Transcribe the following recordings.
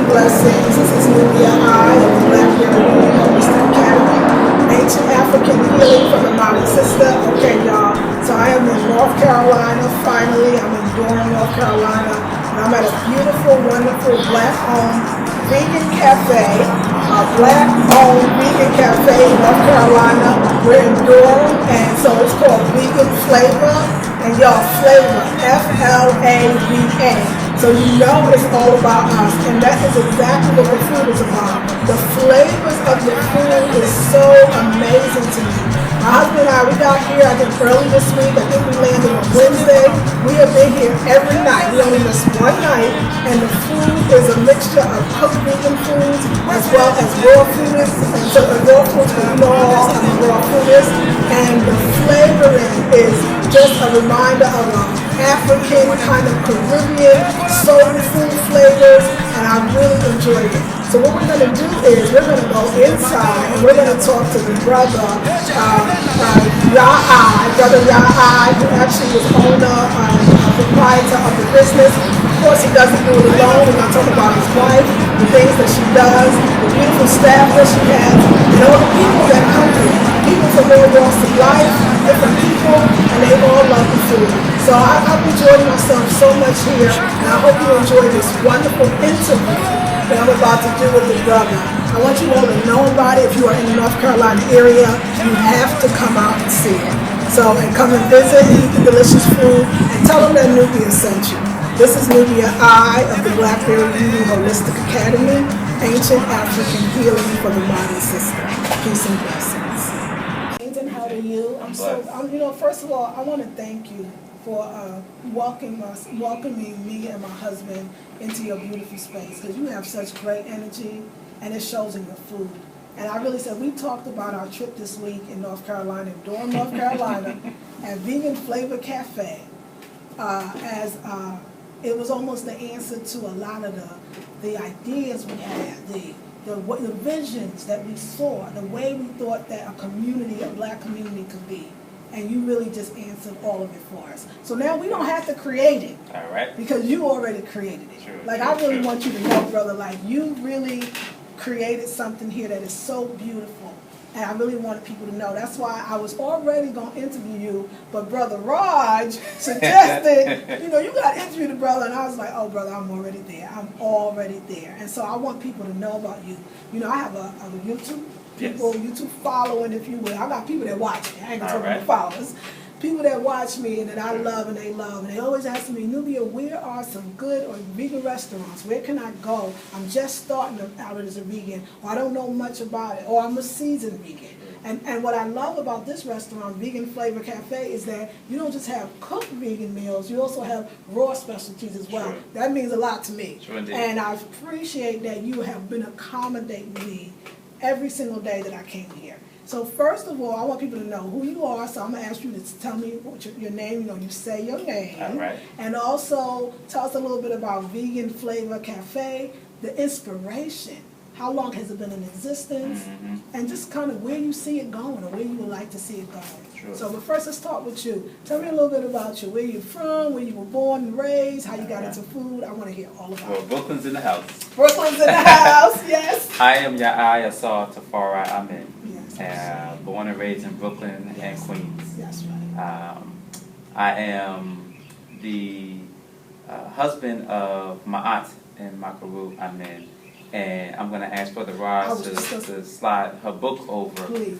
blessings. This is Nubia I of the Black Caribbean Holistic Academy. Ancient African healing from the modern sister. Okay, y'all. So I am in North Carolina. Finally, I'm in Durham, North Carolina, and I'm at a beautiful, wonderful black-owned vegan cafe. A black-owned vegan cafe in North Carolina. We're in Durham, and so it's called Vegan Flava. And y'all, Flava, Flava. So you know it's all about us, and that is exactly what the food is about. The flavors of the food is so amazing to me. My husband and I, we got here, I think early this week. I think we landed on Wednesday. We have been here every night. We only missed one night, and the food is a mixture of cooked vegan foods as well as raw foods. And so the raw foods, we know all of the raw foods, and the flavoring is just a reminder of African, kind of Caribbean, soul food flavors, and I really enjoyed it. So what we're going to do is we're going to go inside and we're going to talk to the brother, Brother Ya'ai, who actually is owner, proprietor of the business. Of course, he doesn't do it alone. We're going to talk about his wife, the things that she does, the beautiful staff that she has, and all the people that come here. People from all walks of life, different people, and they all love the food. So I've enjoyed myself so much here, and I hope you enjoy this wonderful interview that I'm about to do with the brother. I want you all to know about it. If you are in the North Carolina area, you have to come out and see it. So, and come and visit, eat the delicious food, and tell them that Nubia sent you. This is Nubia I of the Blackberry Beauty Holistic Academy, Ancient African Healing for the Modern Sister. Peace and blessings. And how are you? First of all, I want to thank you for welcoming me and my husband into your beautiful space, because you have such great energy, and it shows in your food. And I really said, we talked about our trip this week in North Carolina, in Durham, North Carolina, at Vegan Flava Cafe, it was almost the answer to a lot of the ideas we had, the visions that we saw, the way we thought that a community, a black community could be. And you really just answered all of it for us. So now we don't have to create it. All right. Because you already created it. True, I really want you to know, brother, you really created something here that is so beautiful. And I really wanted people to know. That's why I was already going to interview you, but Brother Raj suggested, you got to interview the brother. And I was like, oh, brother, I'm already there. I'm already there. And so I want people to know about you. I have a YouTube. YouTube following, if you will. I got people that watch me. I ain't gonna talk about followers. People that watch me and that I love and they love. And they always ask me, Nubia, where are some good or vegan restaurants? Where can I go? I'm just starting out as a vegan, or I don't know much about it, or I'm a seasoned vegan. And what I love about this restaurant, Vegan Flava Cafe, is that you don't just have cooked vegan meals, you also have raw specialties as well. Sure. That means a lot to me. Sure indeed. And I appreciate that you have been accommodating me every single day that I came here. So first of all, I want people to know who you are, so I'm going to ask you to tell me what your name, you say your name. All right. And also tell us a little bit about Vegan Flava Cafe, the inspiration. How long has it been in existence? Mm-hmm. And just kind of where you see it going, or where you would like to see it going. Sure. So, but first, let's start with you. Tell me a little bit about you, where you're from, where you were born and raised, how you got into food. I want to hear all about it. Well, Brooklyn's in the house. Brooklyn's in the house, yes. I am Ya'ai Asar Tafari Amin. Yes. Born and raised in Brooklyn and Queens. That's right. I am the husband of my aunt in Makaru Amin. And I'm going to ask Brother Raj to slide her book over. Please.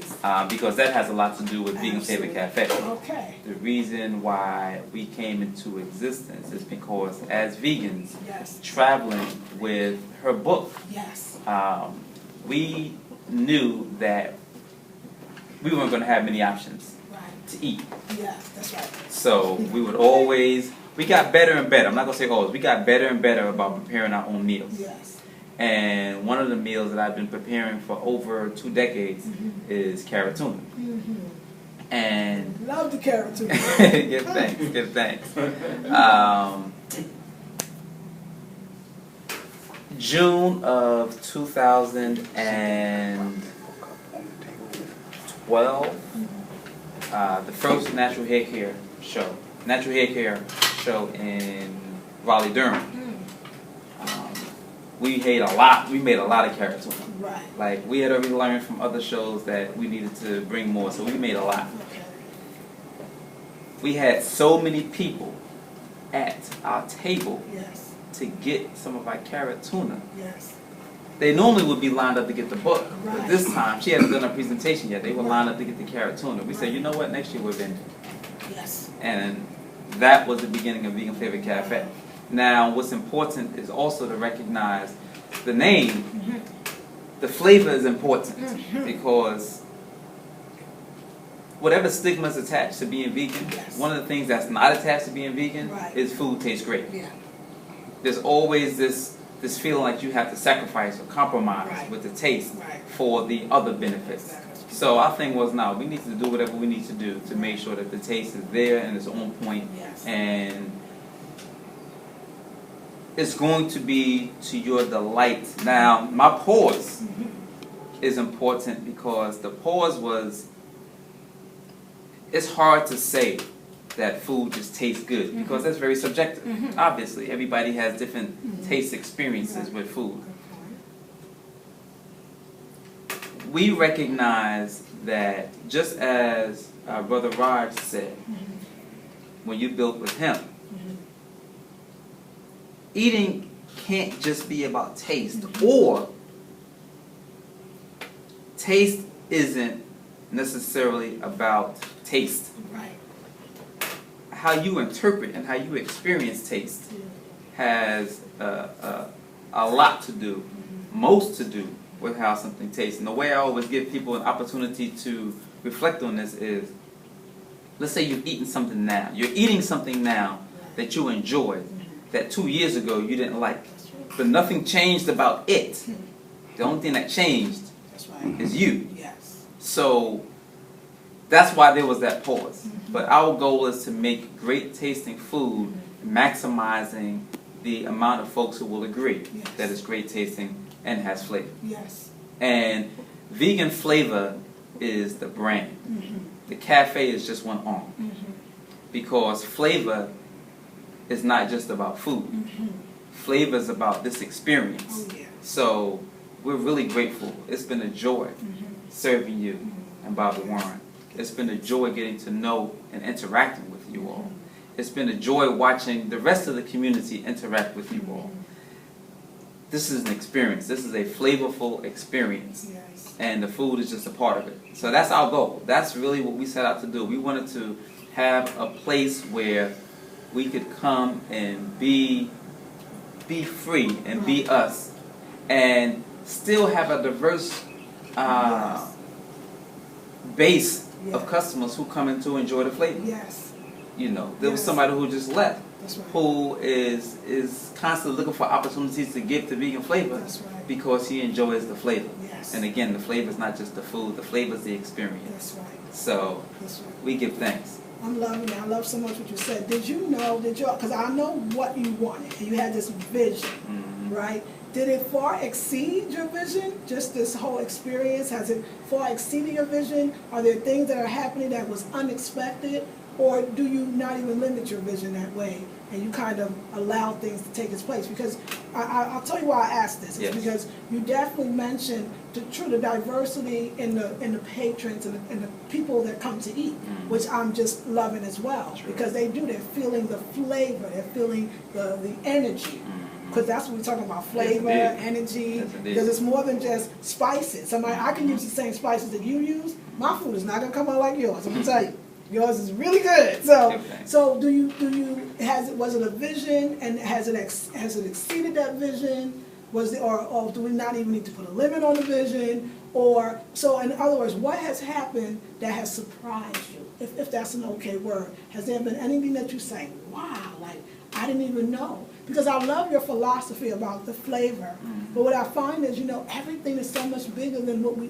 Because that has a lot to do with Vegan Flava Cafe. Okay. The reason why we came into existence is because as vegans, yes, traveling with her book, yes, we knew that we weren't going to have many options to eat. Yeah, that's right. So we would always, we got better and better. I'm not going to say always. We got better and better about preparing our own meals. Yes. And one of the meals that I've been preparing for over 2 decades is carrot tuna. Mm-hmm. And love the carrot tuna. give thanks. June of 2012, the first natural hair care show in Raleigh, Durham. we made a lot of carrot tuna. Right. Like, we had already learned from other shows that we needed to bring more, so we made a lot. Okay. We had so many people at our table Yes. to get some of our carrot tuna. Yes. They normally would be lined up to get the book, but Right. this time, she hadn't done a presentation yet. They were lined up to get the carrot tuna. We said, you know what, next year we're vending. Yes. And that was the beginning of Vegan Flavor Cafe. Now, what's important is also to recognize the name. Mm-hmm. The flavor is important Mm-hmm. because whatever stigma is attached to being vegan, Yes. one of the things that's not attached to being vegan Right. is food tastes great. Yeah. There's always this feeling like you have to sacrifice or compromise Right. with the taste Right. for the other benefits. Exactly. So our thing was, now we need to do whatever we need to do to make sure that the taste is there and it's on point, Yes. and it's going to be to your delight. Now, my pause is important because the pause was, it's hard to say that food just tastes good because that's very subjective. Obviously, everybody has different taste experiences with food. We recognize that just as our brother Raj said, when you built with him, eating can't just be about taste, or taste isn't necessarily about taste. Right. How you interpret and how you experience taste has a lot to do, most to do, with how something tastes. And the way I always give people an opportunity to reflect on this is, let's say you've eaten something now. You're eating something now that you enjoy, that 2 years ago you didn't like. But nothing changed about it. The only thing that changed That's right. is you. Yes. So that's why there was that pause. But our goal is to make great tasting food, maximizing the amount of folks who will agree that it's great tasting and has flavor. Yes. And Vegan Flavor is the brand. The cafe is just one arm. Because flavor is not just about food. Flavor is about this experience. Oh, yeah. So we're really grateful. It's been a joy serving you and Bobby Warren. It's been a joy getting to know and interacting with you all. It's been a joy watching the rest of the community interact with you all. This is an experience. This is a flavorful experience. Yes. And the food is just a part of it. So that's our goal. That's really what we set out to do. We wanted to have a place where we could come and be free and be us, and still have a diverse base of customers who come in to enjoy the flavor. Yes. You know, there was somebody who just left, That's right. who is constantly looking for opportunities to give to vegan flavor. That's right. Because he enjoys the flavor. Yes. And again, the flavor is not just the food, the flavor is the experience. That's right. So That's right. we give thanks. I'm loving it. I love so much what you said. Did you know, because I know what you wanted, and you had this vision, right? Did it far exceed your vision? Just this whole experience, has it far exceeded your vision? Are there things that are happening that was unexpected? Or do you not even limit your vision that way, and you kind of allow things to take its place? Because I'll tell you why I asked this. It's because you definitely mentioned the diversity in the patrons and the people that come to eat, which I'm just loving as well. Because they're feeling the flavor, they're feeling the energy. Because that's what we're talking about, flavor, energy, because it's more than just spices. I can use the same spices that you use. My food is not going to come out like yours, I'm going to tell you. Yours is really good. So was it a vision, and has it exceeded that vision? Or do we not even need to put a limit on the vision? So in other words, what has happened that has surprised you? If that's an okay word. Has there been anything that you say, wow, like I didn't even know? Because I love your philosophy about the flavor. But what I find is, everything is so much bigger than what we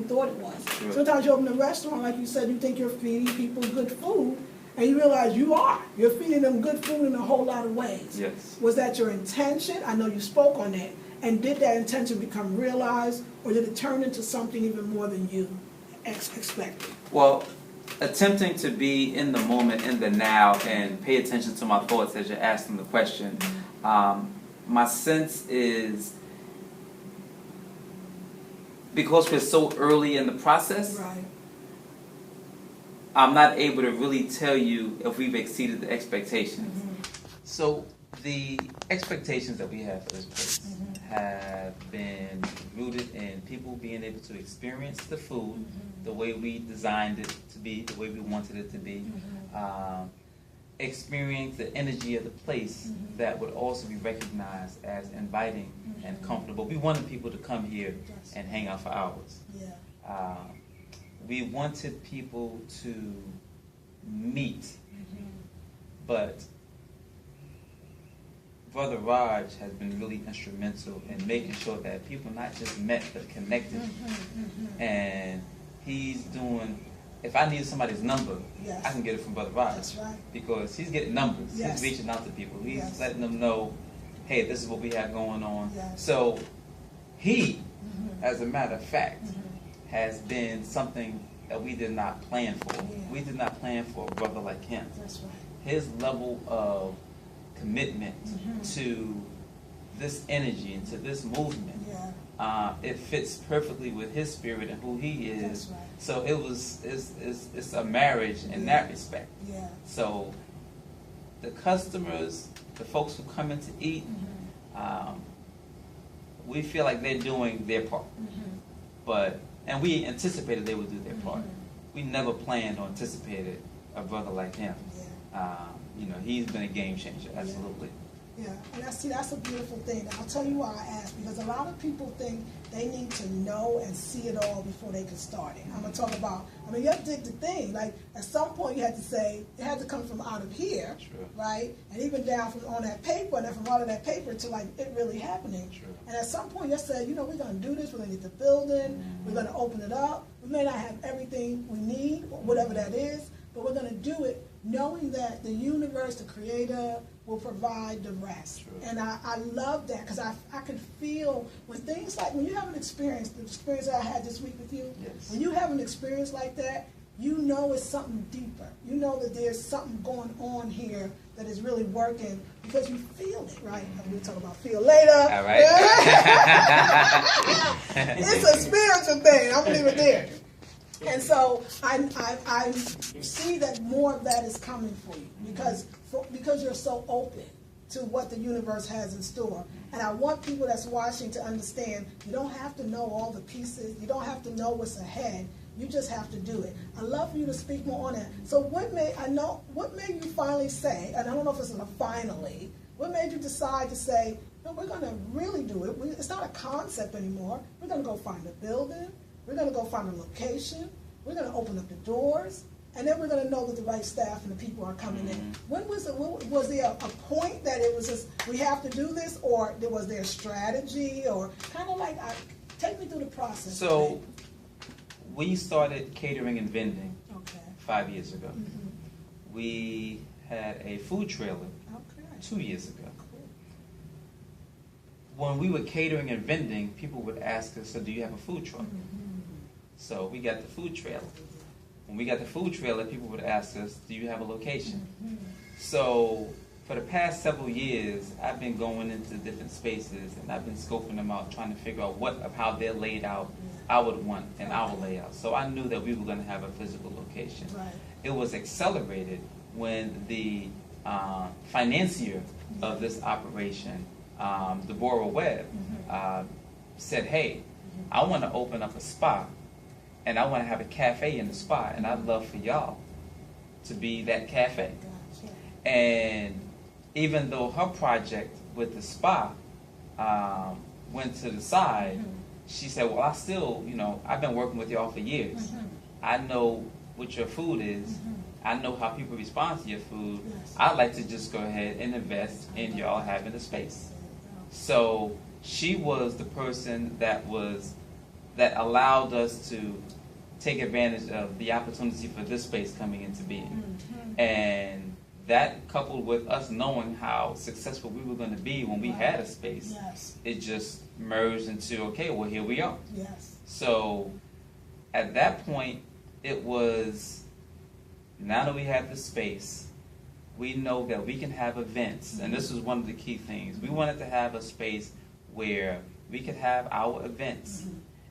thought it was. Sure. Sometimes you open a restaurant, like you said, you think you're feeding people good food, and you realize you're feeding them good food in a whole lot of ways. Yes. Was that your intention? I know you spoke on that. And did that intention become realized, or did it turn into something even more than you expected? Well, attempting to be in the moment, in the now, and pay attention to my thoughts as you're asking the question, my sense is because we're so early in the process, Right. I'm not able to really tell you if we've exceeded the expectations. So the expectations that we have for this place have been rooted in people being able to experience the food the way we designed it to be, the way we wanted it to be, experience the energy of the place that would also be recognized as inviting and comfortable. We wanted people to come here and hang out for hours. Yeah. We wanted people to meet, but Brother Raj has been really instrumental in making sure that people not just met but connected. And he's doing, if I needed somebody's number, I can get it from Brother Raj. That's right. Because he's getting numbers. Yes. He's reaching out to people. He's Yes. letting them know, hey, this is what we have going on. Yes. So he, as a matter of fact, has been something that we did not plan for. Yeah. We did not plan for a brother like him. That's right. His level of commitment to this energy and to this movement, it fits perfectly with his spirit and who he is. That's right. So it's a marriage in that respect. Yeah. So the customers, the folks who come in to eat, we feel like they're doing their part. And we anticipated they would do their part. We never planned or anticipated a brother like him. You know, he's been a game changer, absolutely. Yeah, and that's a beautiful thing. I'll tell you why I asked, because a lot of people think they need to know and see it all before they can start it. I'm going to talk about, you have to dig the thing. Like, at some point you had to say, it had to come from out of here, right? And even down from on that paper, and then from out of that paper to, like, it really happening. And at some point you said, you know, we're going to do this, we're going to get the building, we're going to open it up. We may not have everything we need, or whatever that is, but we're going to do it knowing that the universe, the creator, will provide the rest. And I love that, because I can feel when things like, when you have an experience, the experience that I had this week with you, when you have an experience like that, you know it's something deeper. You know that there's something going on here that is really working, because you feel it, right? We'll talk about feel later. All right. It's a spiritual thing. I'm going to leave it there. And so I see that more of that is coming for you, because you're so open to what the universe has in store. And I want people that's watching to understand, you don't have to know all the pieces. You don't have to know what's ahead. You just have to do it. I'd love for you to speak more on that. So what made you finally say, and I don't know if it's a finally, what made you decide to say, no, we're going to really do it. It's not a concept anymore. We're going to go find a building. We're going to go find a location. We're going to open up the doors. And then we're going to know that the right staff and the people are coming in. When was it? Was there a point that it was just, we have to do this? Or was there a strategy? Or kind of like, take me through the process. So we started catering and vending 5 years ago. We had a food trailer 2 years ago. When we were catering and vending, people would ask us, so do you have a food truck? So we got the food trailer. When we got the food trailer, people would ask us, do you have a location? So for the past several years, I've been going into different spaces, and I've been scoping them out, trying to figure out how they're laid out, I would want in our layout. So I knew that we were going to have a physical location. It was accelerated when the financier of this operation, Deborah Webb, said, hey, I want to open up a spa, and I want to have a cafe in the spa, and I'd love for y'all to be that cafe. And even though her project with the spa went to the side, she said, well, I still, I've been working with y'all for years. I know what your food is. I know how people respond to your food. I'd like to just go ahead and invest in y'all having a space. So she was the person that allowed us to take advantage of the opportunity for this space coming into being. And that, coupled with us knowing how successful we were going to be when we had a space, it just merged into, okay, well, here we are. So at that point, it was, now that we have the space, we know that we can have events. And this was one of the key things. We wanted to have a space where we could have our events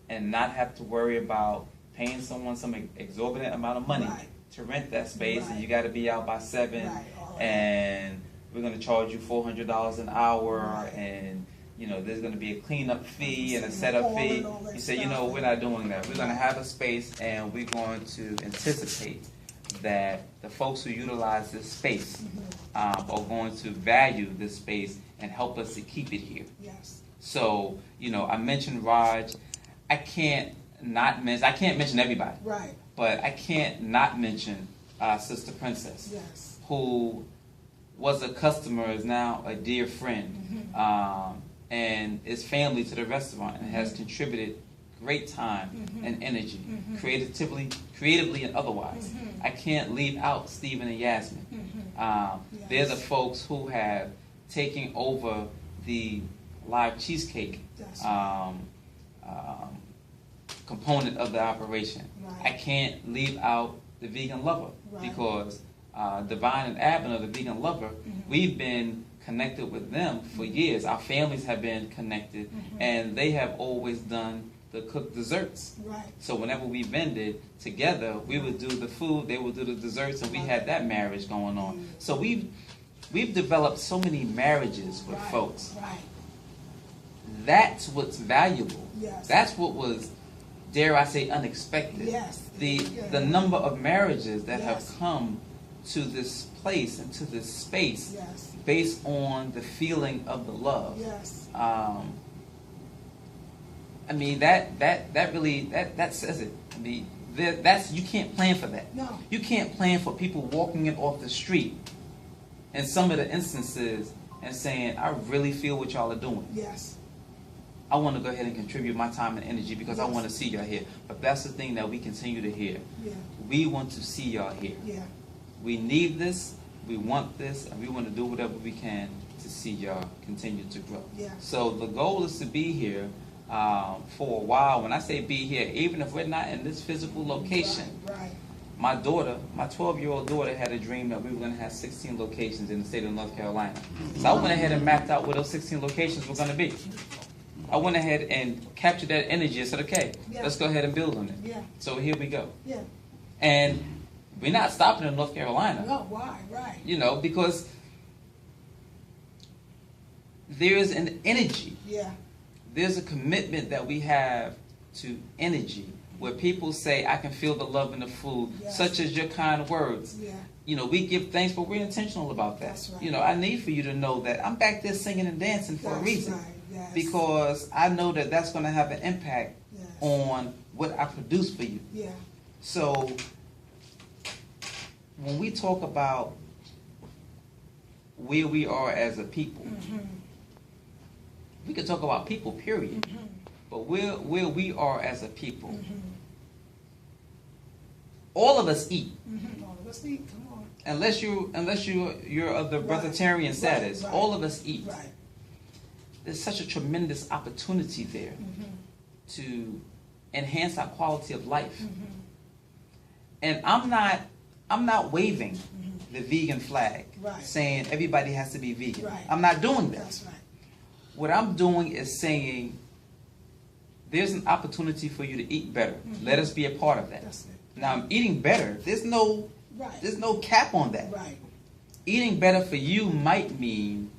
and not have to worry about paying someone some exorbitant amount of money Right. to rent that space, Right. and you got to be out by 7, Right, all of and we're going to charge you $400 an hour, Right. and you know there's going to be a cleanup fee and a And setup all fee. and all that You say, you stuff. know, we're not doing that. We're going to have a space, and we're going to anticipate that the folks who utilize this space are going to value this space and help us to keep it here. Yes. So, you know, I mentioned Raj. I can't mention everybody, Right. but I can't not mention Sister Princess, Yes. who was a customer, is now a dear friend, and is family to the restaurant, and has contributed great time and energy, creatively and otherwise. I can't leave out Stephen and Yasmin. They're the folks who have taken over the live cheesecake That's component of the operation. Right. I can't leave out the vegan lover, Right. because Divine and Abner, the vegan lover, we've been connected with them for years. Our families have been connected, and they have always done the cooked desserts. Right. So whenever we vended together, we would do the food, they would do the desserts, and we had that marriage going on. So we've developed so many marriages with Right. folks. Right. That's what's valuable. Yes. That's what was, dare I say, unexpected. Yes. The number of marriages that Yes. have come to this place and to this space Yes. based on the feeling of the love. Yes. I mean that really says it. I mean that's, you can't plan for that. No. You can't plan for people walking in off the street in some of the instances and saying, I really feel what y'all are doing. Yes. I want to go ahead and contribute my time and energy because I Yes. want to see y'all here. But that's the thing that we continue to hear. Yeah. We want to see y'all here. Yeah. We need this, we want this, and we want to do whatever we can to see y'all continue to grow. Yeah. So the goal is to be here for a while. When I say be here, even if we're not in this physical location, Right. my daughter, my 12-year-old daughter, had a dream that we were going to have 16 locations in the state of North Carolina. So I went ahead and mapped out where those 16 locations were going to be. I went ahead and captured that energy and said, okay, Yeah. let's go ahead and build on it. Yeah. So here we go. Yeah. And we're not stopping in North Carolina. No. Why? Right. You know, because there's an energy, Yeah. there's a commitment that we have to energy, where people say, I can feel the love in the food, Yes. such as your kind words. Yeah. You know, we give thanks, but we're intentional about that. That's right. You know, I need for you to know that I'm back there singing and dancing for a That's reason. right. Yes. Because I know that that's going to have an impact Yes. on what I produce for you. Yeah. So when we talk about where we are as a people, we could talk about people, period. But where we are as a people, all of us eat. All of us eat. Come on. Unless you're of the Right. breatharian status, Right. all of us eat. Right. There's such a tremendous opportunity there to enhance our quality of life. And I'm not waving the vegan flag, Right. saying everybody has to be vegan. Right. I'm not doing that. That's right. What I'm doing is saying there's an opportunity for you to eat better. Let us be a part of that. That's it. Now, I'm eating better. There's no cap on that. Right. Eating better for you might mean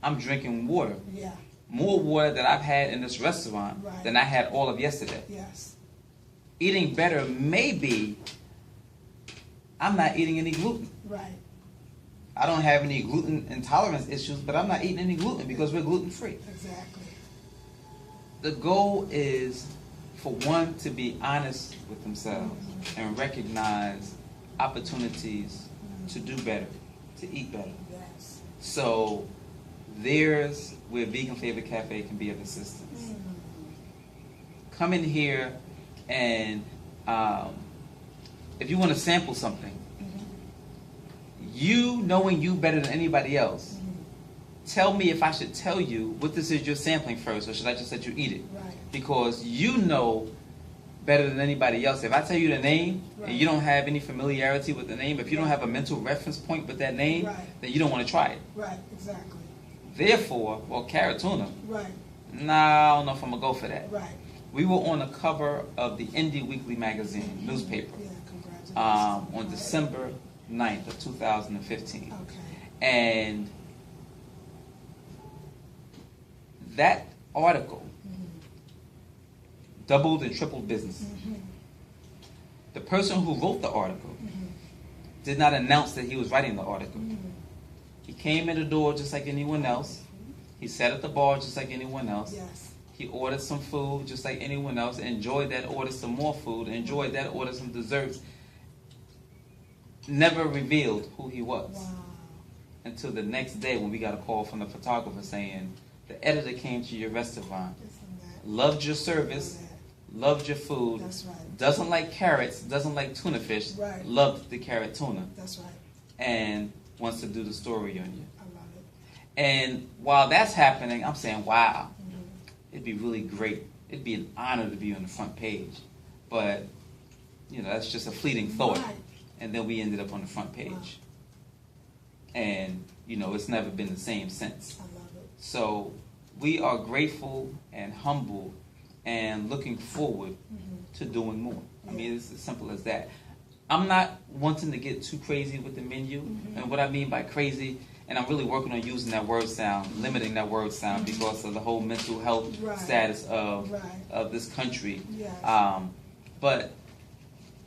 I'm drinking water. Yeah. More water that I've had in this restaurant Right. than I had all of yesterday. Yes. Eating better may be I'm not eating any gluten. Right. I don't have any gluten intolerance issues, but I'm not eating any gluten because we're gluten free. Exactly. The goal is for one to be honest with themselves and recognize opportunities to do better, to eat better. Yes. So there's where Vegan Flavor Cafe can be of assistance. Come in here and if you want to sample something, you knowing you better than anybody else, tell me if I should tell you what this is you're sampling first, or should I just let you eat it? Right. Because you know better than anybody else. If I tell you the name Right. and you don't have any familiarity with the name, if you don't have a mental reference point with that name, Right. then you don't want to try it. Right. Exactly. Therefore, well, carrot tuna, Right. nah, I don't know if I'm going to go for that. Right. We were on the cover of the Indie Weekly magazine, newspaper, on December 9th of 2015. Okay. And that article doubled and tripled business. The person who wrote the article did not announce that he was writing the article. He came in the door just like anyone else. He sat at the bar just like anyone else. Yes. He ordered some food just like anyone else, enjoyed that, ordered some more food, enjoyed that, ordered some desserts. Never revealed who he was. Wow. Until the next day when we got a call from the photographer saying, the editor came to your restaurant, loved your service, loved your food, That's right. doesn't like carrots, doesn't like tuna fish, Right. loved the carrot tuna, That's right. and wants to do the story on you. I love it. And while that's happening, I'm saying, wow, it'd be really great. It'd be an honor to be on the front page. But, you know, that's just a fleeting thought. Right. And then we ended up on the front page. Wow. And, you know, it's never been the same since. I love it. So we are grateful and humble and looking forward to doing more. I mean, it's as simple as that. I'm not wanting to get too crazy with the menu. And what I mean by crazy, and I'm really working on using that word sound, limiting that word sound because of the whole mental health Right. status of Right. of this country. Yes. But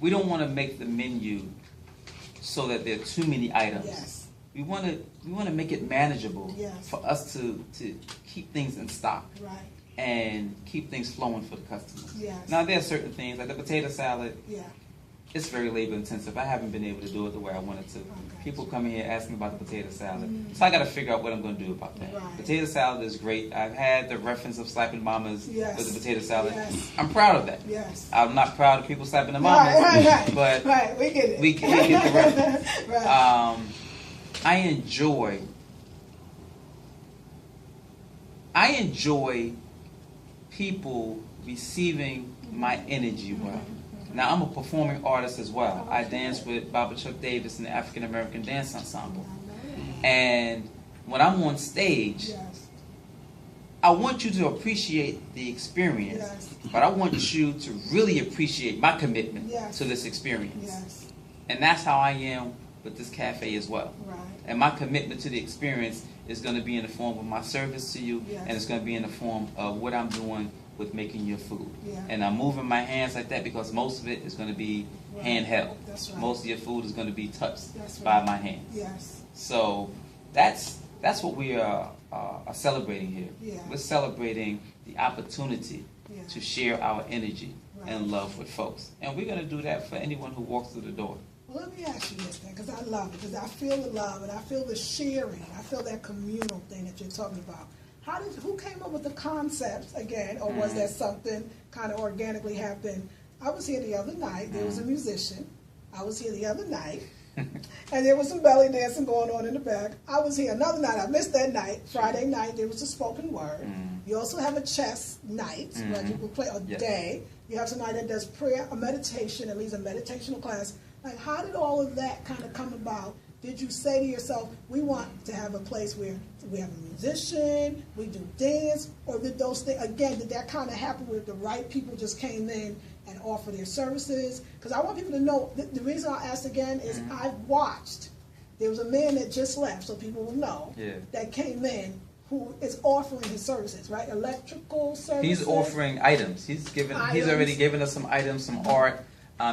we don't want to make the menu so that there are too many items. Yes. We want to make it manageable Yes. for us to keep things in stock Right. and keep things flowing for the customers. Yes. Now there are certain things like the potato salad. Yeah. It's very labor intensive. I haven't been able to do it the way I wanted to. People come in here asking about the potato salad, so I got to figure out what I'm going to do about that. Right. Potato salad is great. I've had the reference of slapping mamas Yes. with the potato salad. Yes. I'm proud of that. Yes. I'm not proud of people slapping the mamas, Right. but Right. We get it. we get the reference. Right. I enjoy people receiving my energy well. Now, I'm a performing artist as well. I dance with Baba Chuck Davis in the African American Dance Ensemble. And when I'm on stage, Yes. I want you to appreciate the experience, Yes. but I want you to really appreciate my commitment Yes. to this experience. Yes. And that's how I am with this cafe as well. Right. And my commitment to the experience is going to be in the form of my service to you, Yes. and it's going to be in the form of what I'm doing with making your food. Yeah. And I'm moving my hands like that because most of it is going to be Right. handheld. That's right. Most of your food is going to be touched That's by right. my hands. Yes. So that's what we are celebrating here. Yeah. We're celebrating the opportunity Yeah. to share our energy Right. and love with folks. And we're going to do that for anyone who walks through the door. Well, let me ask you this then, because I love it, because I feel the love and I feel the sharing. I feel that communal thing that you're talking about. Who came up with the concepts again, or was that something kind of organically happened? I was here the other night. There was a musician. I was here the other night, and there was some belly dancing going on in the back. I was here another night. I missed that night. Friday night there was a spoken word. You also have a chess night, where you will play a day. You have somebody that does prayer, a meditation, at least a meditational class. Like, how did all of that kind of come about? Did you say to yourself, we want to have a place where we have a musician, we do dance, or did those things, again, did that kind of happen where the right people just came in and offered their services? Because I want people to know, the reason I asked again is I've watched, there was a man that just left, so people will know, that came in who is offering his services, right? Electrical services. He's offering items. He's already given us some items, some art.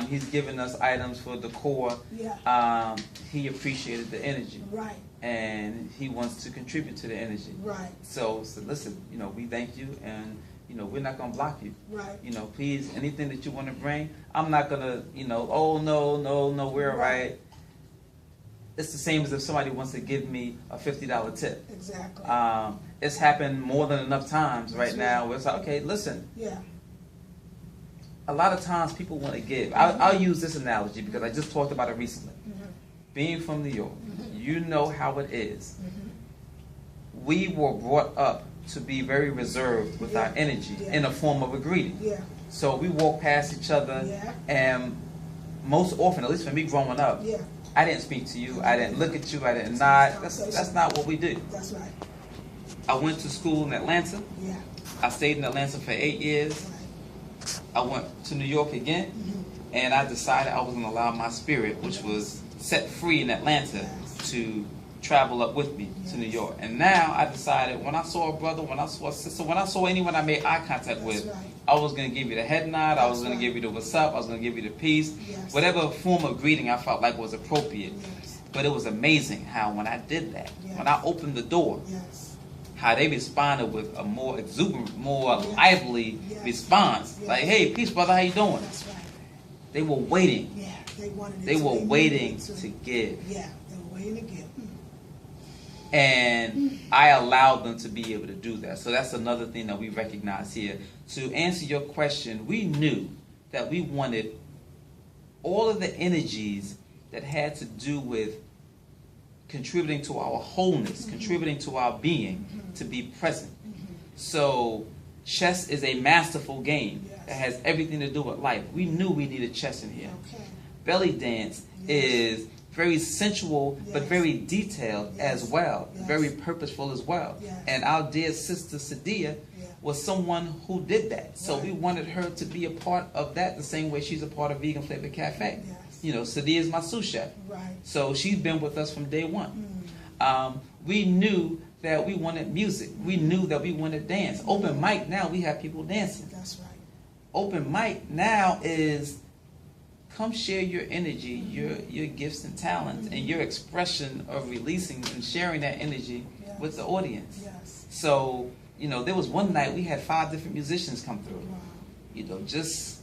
He's given us items for decor. Yeah. He appreciated the energy. Right. And he wants to contribute to the energy. Right. So listen, we thank you, and we're not gonna block you. Right. Please, anything that you want to bring, I'm not gonna, oh no, we're all right. It's the same as if somebody wants to give me a $50 tip. Exactly. It's happened more than enough times That's right now where it's like, okay, listen. Yeah. A lot of times people want to give. I'll use this analogy because I just talked about it recently. Being from New York, you know how it is. We were brought up to be very reserved with our energy in a form of a greeting. Yeah. So we walk past each other, and most often, at least for me growing up, I didn't speak to you, I didn't look at you, I didn't nod. That's not what we do. That's right. I went to school in Atlanta. Yeah. I stayed in Atlanta for 8 years. Right. I went to New York again, and I decided I was going to allow my spirit, which was set free in Atlanta, to travel up with me to New York. And now I decided, when I saw a brother, when I saw a sister, when I saw anyone I made eye contact with, I was going to give you the head nod, I was going to give you the what's up, I was going to give you the peace, whatever form of greeting I felt like was appropriate. But it was amazing how when I did that, when I opened the door, how they responded with a more exuberant, more lively response. Like, hey, peace, brother, how you doing? They were waiting. They were waiting to give. Yeah, they were waiting to give. And I allowed them to be able to do that. So that's another thing that we recognize here. To answer your question, we knew that we wanted all of the energies that had to do with contributing to our wholeness, contributing to our being, to be present. So chess is a masterful game that has everything to do with life. We knew we needed chess in here. Belly dance is very sensual, but very detailed as well, very purposeful as well. And our dear sister Sadia was someone who did that. So we wanted her to be a part of that the same way she's a part of Vegan Flavor Cafe. You know, Sadia is my sous chef. So she's been with us from day one. We knew that we wanted music. We knew that we wanted dance. Open mic, now we have people dancing. That's right. Open mic now is come share your energy, your gifts and talents, and your expression of releasing and sharing that energy with the audience. So, you know, there was one night we had 5 different musicians come through. You know, just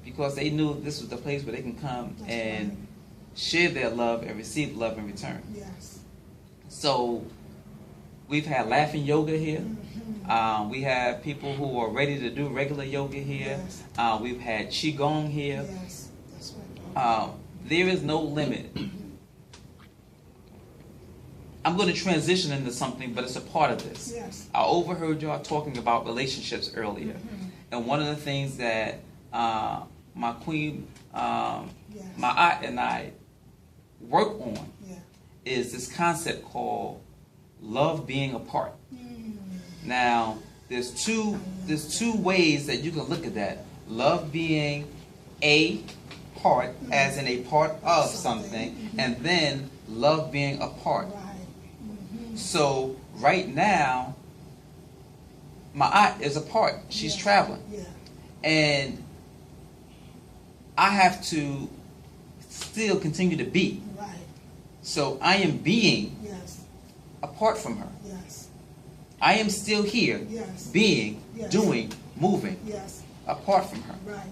because they knew this was the place where they can come and share their love and receive love in return. So we've had laughing yoga here. We have people who are ready to do regular yoga here. We've had qigong here. There is no limit. I'm going to transition into something, but it's a part of this. I overheard y'all talking about relationships earlier. And one of the things that my queen, my aunt and I work on is this concept called love being a part. Now, there's two ways that you can look at that. Love being a part, as in a part of something, and then love being a part. So right now, my aunt is a part. She's traveling. And I have to still continue to be. So I am being apart from her. I am still here, being, doing, moving, apart from her.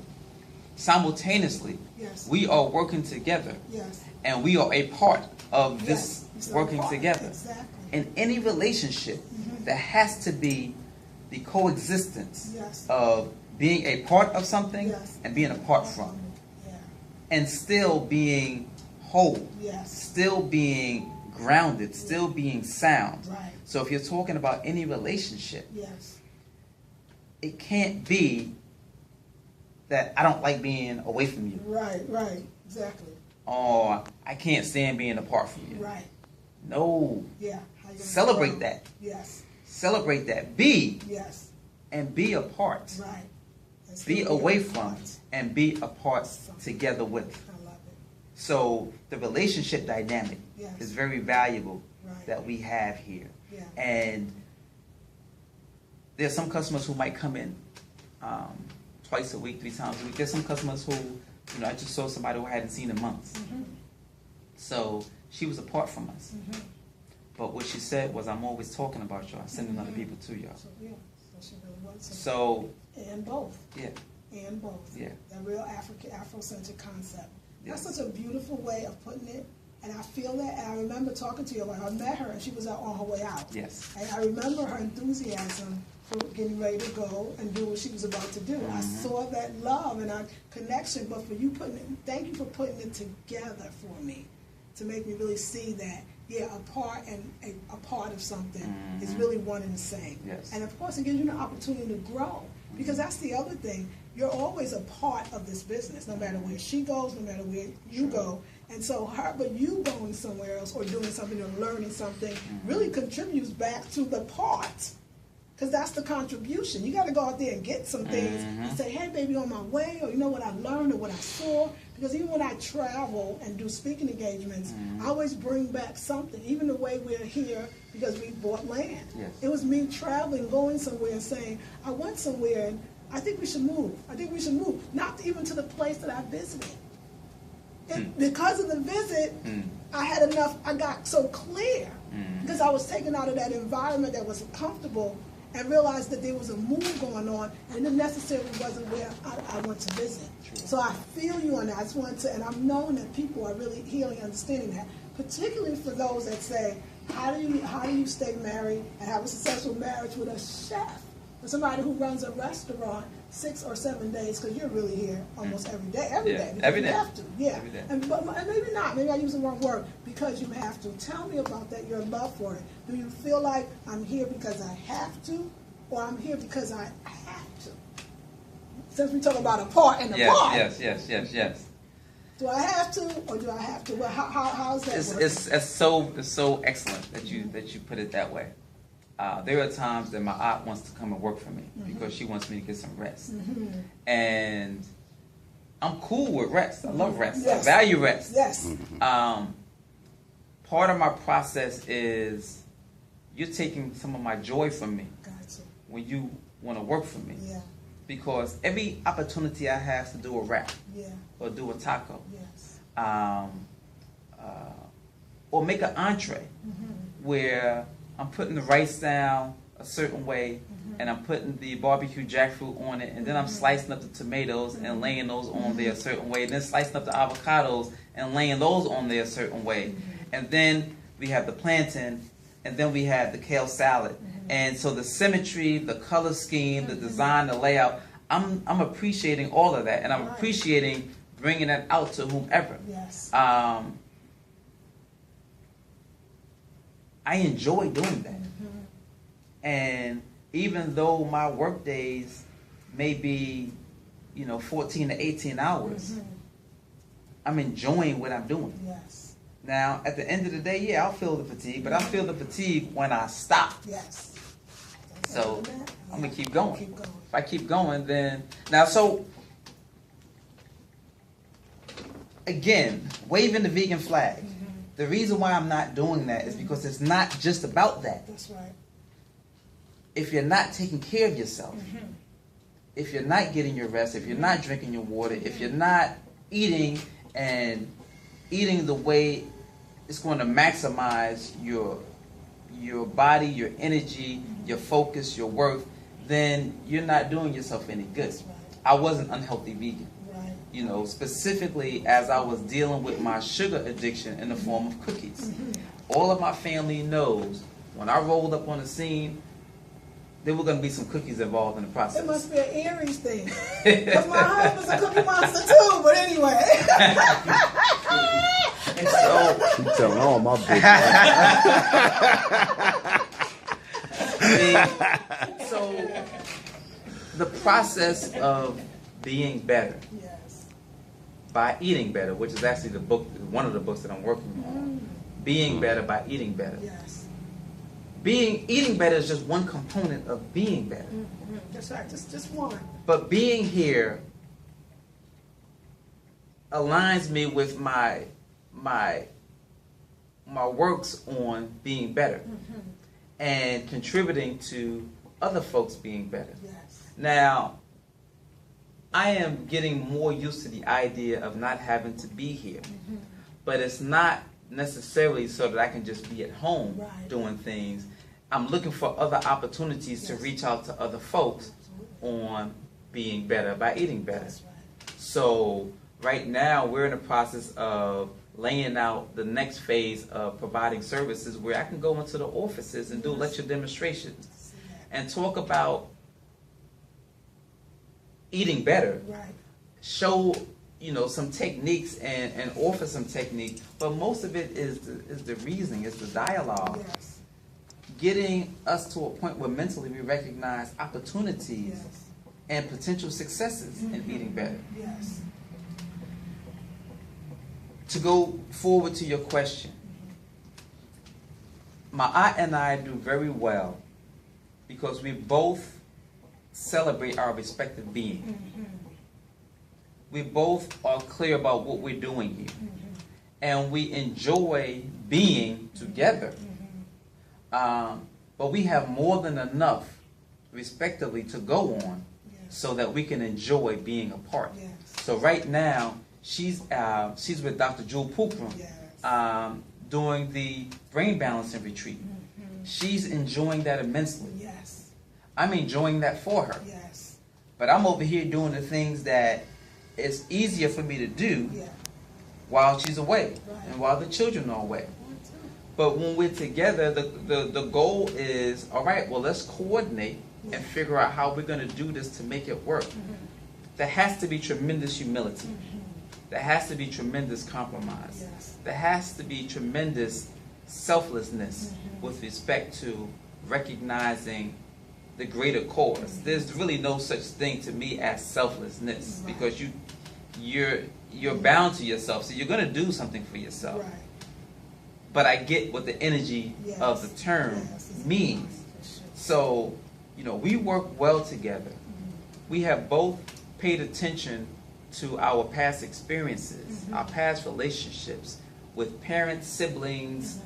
Simultaneously, we are working together, and we are a part of this working together. In any relationship, there has to be the coexistence of being a part of something and being apart from, and still being whole, still being grounded, still being sound. So if you're talking about any relationship, it can't be that I don't like being away from you. Exactly. Or I can't stand being apart from you. No. Celebrate that. Celebrate that. Be. And be apart. Be away from and be apart together with. So the relationship dynamic is very valuable that we have here. And there's some customers who might come in twice a week, 3 times a week. There's some customers who, you know, I just saw somebody who I hadn't seen in months. So she was apart from us. But what she said was, I'm always talking about y'all, sending other people to y'all. So and both. And both. That real Afrocentric concept. That's such a beautiful way of putting it. And I feel that, and I remember talking to her when I met her, and she was out on her way out. And I remember her enthusiasm for getting ready to go and do what she was about to do. I saw that love and our connection, but for you thank you for putting it together for me, to make me really see that, a part and a part of something is really one and the same. And of course, it gives you an opportunity to grow, because that's the other thing. You're always a part of this business, no matter where she goes, no matter where you go. And so but you going somewhere else or doing something or learning something really contributes back to the part Because that's the contribution. You got to go out there and get some things and say, hey, baby, on my way, or you know what I learned or what I saw. Because even when I travel and do speaking engagements, I always bring back something. Even the way we're here, because we bought land. Yes. It was me traveling, going somewhere and saying, I went somewhere and I think we should move. I think we should move. Not even to the place that I visited. Because of the visit, I had enough, I got so clear. Because I was taken out of that environment that was comfortable and realized that there was a move going on, and it necessarily wasn't where I went to visit. True. So I feel you on that. I just wanted to, and I'm knowing that people are really healing, understanding that, particularly for those that say, how do you stay married and have a successful marriage with a chef, with somebody who runs a restaurant 6 or 7 days, because you're really here almost every day, every day. Every you day. have to, yeah. Every day. And maybe not. Maybe I use the wrong word. Because you have to. Tell me about that. Your love for it. Do you feel like I'm here because I have to, or I'm here because I have to? Since we talk about a part and a part. Yes. Do I have to, or do I have to? Well, how's that work? It's so excellent that you put it that way. There are times that my aunt wants to come and work for me because she wants me to get some rest. And I'm cool with rest. I love rest. Yes. I value rest. Yes. Part of my process is you're taking some of my joy from me Gotcha. when you want to work for me. Yeah. Because every opportunity I have to do a wrap Yeah. or do a taco Yes. or make an entree where I'm putting the rice down a certain way and I'm putting the barbecue jackfruit on it, and then I'm slicing up the tomatoes and laying those on there a certain way, and then slicing up the avocados and laying those on there a certain way. And then we have the plantain, and then we have the kale salad. And so the symmetry, the color scheme, the design, the layout, I'm appreciating all of that, and I'm appreciating bringing that out to whomever. Yes. I enjoy doing that. And even though my work days may be, 14 to 18 hours, I'm enjoying what I'm doing. Yes. Now, at the end of the day, yeah, I'll feel the fatigue, but I feel the fatigue when I stop. Yes. So I'm going to keep going. Keep going. If I keep going, then... Now, so, again, waving the vegan flag. The reason why I'm not doing that is because it's not just about that. That's right. If you're not taking care of yourself, if you're not getting your rest, if you're not drinking your water, if you're not eating the way it's going to maximize your body, your energy, your focus, your worth, then you're not doing yourself any good. Right. I was an unhealthy vegan. Right. Specifically as I was dealing with my sugar addiction in the form of cookies. All of my family knows when I rolled up on the scene, there were going to be some cookies involved in the process. It must be an Aries thing. Because my husband's a cookie monster too, but anyway. And so, You telling all my business. so the process of being better Yes. by eating better, which is actually one of the books that I'm working on. Being better by eating better. Yes. Eating better is just one component of being better. That's right. Just one. But being here aligns me with my works on being better and contributing to other folks being better. Yes. Now, I am getting more used to the idea of not having to be here. But it's not necessarily so that I can just be at home Right. doing things. I'm looking for other opportunities to Yes. reach out to other folks on being better by eating better. That's right. So right now we're in the process of laying out the next phase of providing services where I can go into the offices and do lecture demonstrations See that. and talk about eating better, Right. show some techniques and offer some techniques, but most of it is the reasoning, is the dialogue, Yes. getting us to a point where mentally we recognize opportunities Yes. and potential successes in eating better. Yes. To go forward to your question, my aunt and I do very well because we both celebrate our respective being. Mm-hmm. We both are clear about what we're doing here. Mm-hmm. And we enjoy being together. Mm-hmm. But we have more than enough, respectively, to go on, Yes. so that we can enjoy being apart. Yes. So right now, she's with Dr. Jewel Pookrum, Yes. doing the brain balancing retreat. Mm-hmm. She's enjoying that immensely. Yes. I'm enjoying that for her. Yes. But I'm over here doing the things that it's easier for me to do Yeah. while she's away, Right. and while the children are away. But when we're together, the goal is, all right, well, let's coordinate and figure out how we're going to do this to make it work. Mm-hmm. There has to be tremendous humility. Mm-hmm. There has to be tremendous compromise. Yes. There has to be tremendous selflessness Mm-hmm. with respect to recognizing the greater cause. Mm-hmm. There's really no such thing to me as selflessness, Right. because you're bound to yourself, so you're going to do something for yourself. Right. But I get what the energy Yes. of the term Yes, it's means. for sure. So, we work well together. Mm-hmm. We have both paid attention to our past experiences, Mm-hmm. our past relationships with parents, siblings,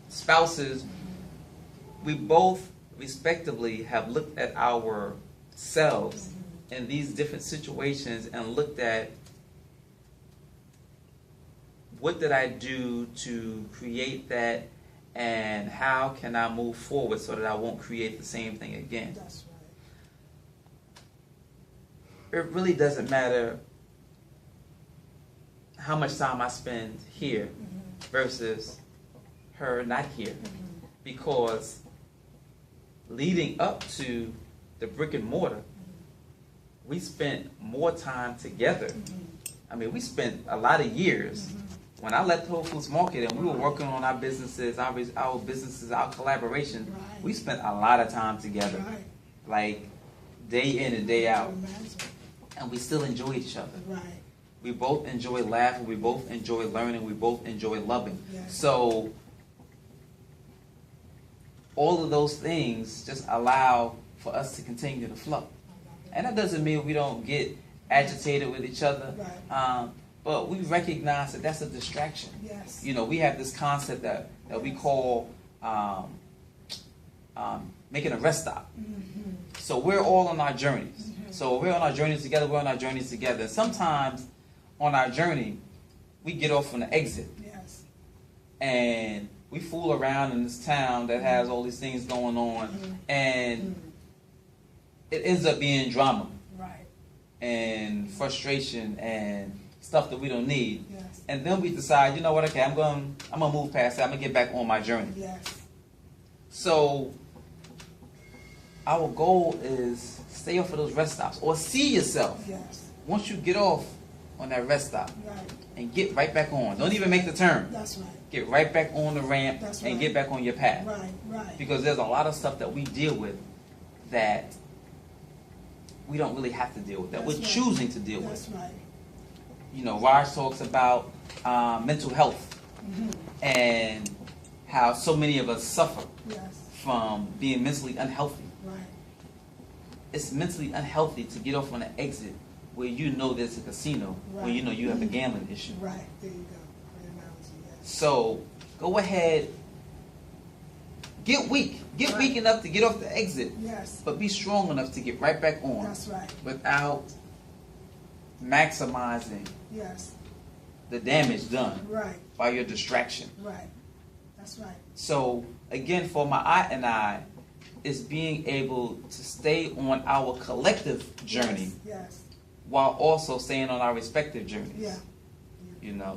spouses. Mm-hmm. We both, respectively, have looked at ourselves Mm-hmm. in these different situations and looked at, what did I do to create that, and how can I move forward so that I won't create the same thing again? That's right. It really doesn't matter how much time I spend here Mm-hmm. versus her not here, Mm-hmm. because leading up to the brick and mortar, we spent more time together. Mm-hmm. I mean, we spent a lot of years. Mm-hmm. When I left Whole Foods Market and we were working on our businesses, our collaboration, Right. we spent a lot of time together, Right. like day in and day out, Imagine. and we still enjoy each other. Right. We both enjoy laughing, we both enjoy learning, we both enjoy loving. Yes. So all of those things just allow for us to continue to flow. And that doesn't mean we don't get agitated with each other, Right. but we recognize that that's a distraction. Yes. We have this concept that we call making a rest stop. Mm-hmm. So we're all on our journeys. Mhm. So we're on our journeys together, we're on our journeys together. Sometimes on our journey, we get off on the exit Yes. and we fool around in this town that has all these things going on, Mhm. and Mm. it ends up being drama Right. and frustration and stuff that we don't need. Yes. And then we decide, you know what, okay, I'm gonna move past that, I'm gonna get back on my journey. Yes. So our goal is stay off of those rest stops, or see yourself Yes. once you get off on that rest stop Right. and get right back on. Don't even make the turn. That's right. Get right back on the ramp That's and right. get back on your path. Right. Right. Because there's a lot of stuff that we deal with that we don't really have to deal with, that That's we're right. choosing to deal That's with. right. Raj talks about mental health Mm-hmm. and how so many of us suffer Yes. from being mentally unhealthy. Right. It's mentally unhealthy to get off on an exit where you know there's a casino, where Right. you know you have a gambling issue. Right. There you go. Great analogy. Yes. So go ahead, get weak. Get Right. weak enough to get off the exit, Yes. but be strong enough to get right back on That's right. without maximizing Yes. the damage done Right. by your distraction. Right. That's right. So again, for my aunt and I, is being able to stay on our collective journey Yes. while also staying on our respective journeys. Yeah.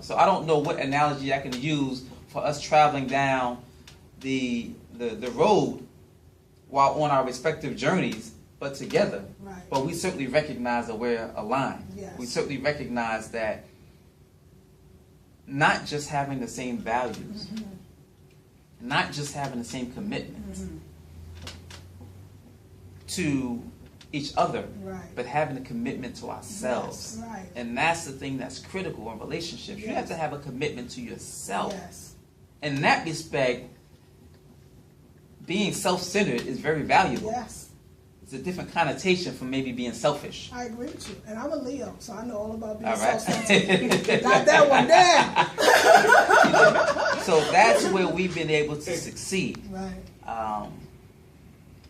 So I don't know what analogy I can use for us traveling down the road while on our respective journeys, but together. Right. But we certainly recognize that we're aligned. Yes. We certainly recognize that not just having the same values, Mhm. not just having the same commitments Mhm. to each other, Right. but having a commitment to ourselves. Yes. Right. And that's the thing that's critical in relationships. You have Yes. to have a commitment to yourself. Yes. In that respect, being self-centered is very valuable. Yes. It's a different connotation from maybe being selfish. I agree with you. And I'm a Leo, so I know all about being All right. self-centered. Got that one down. So that's where we've been able to succeed. Right.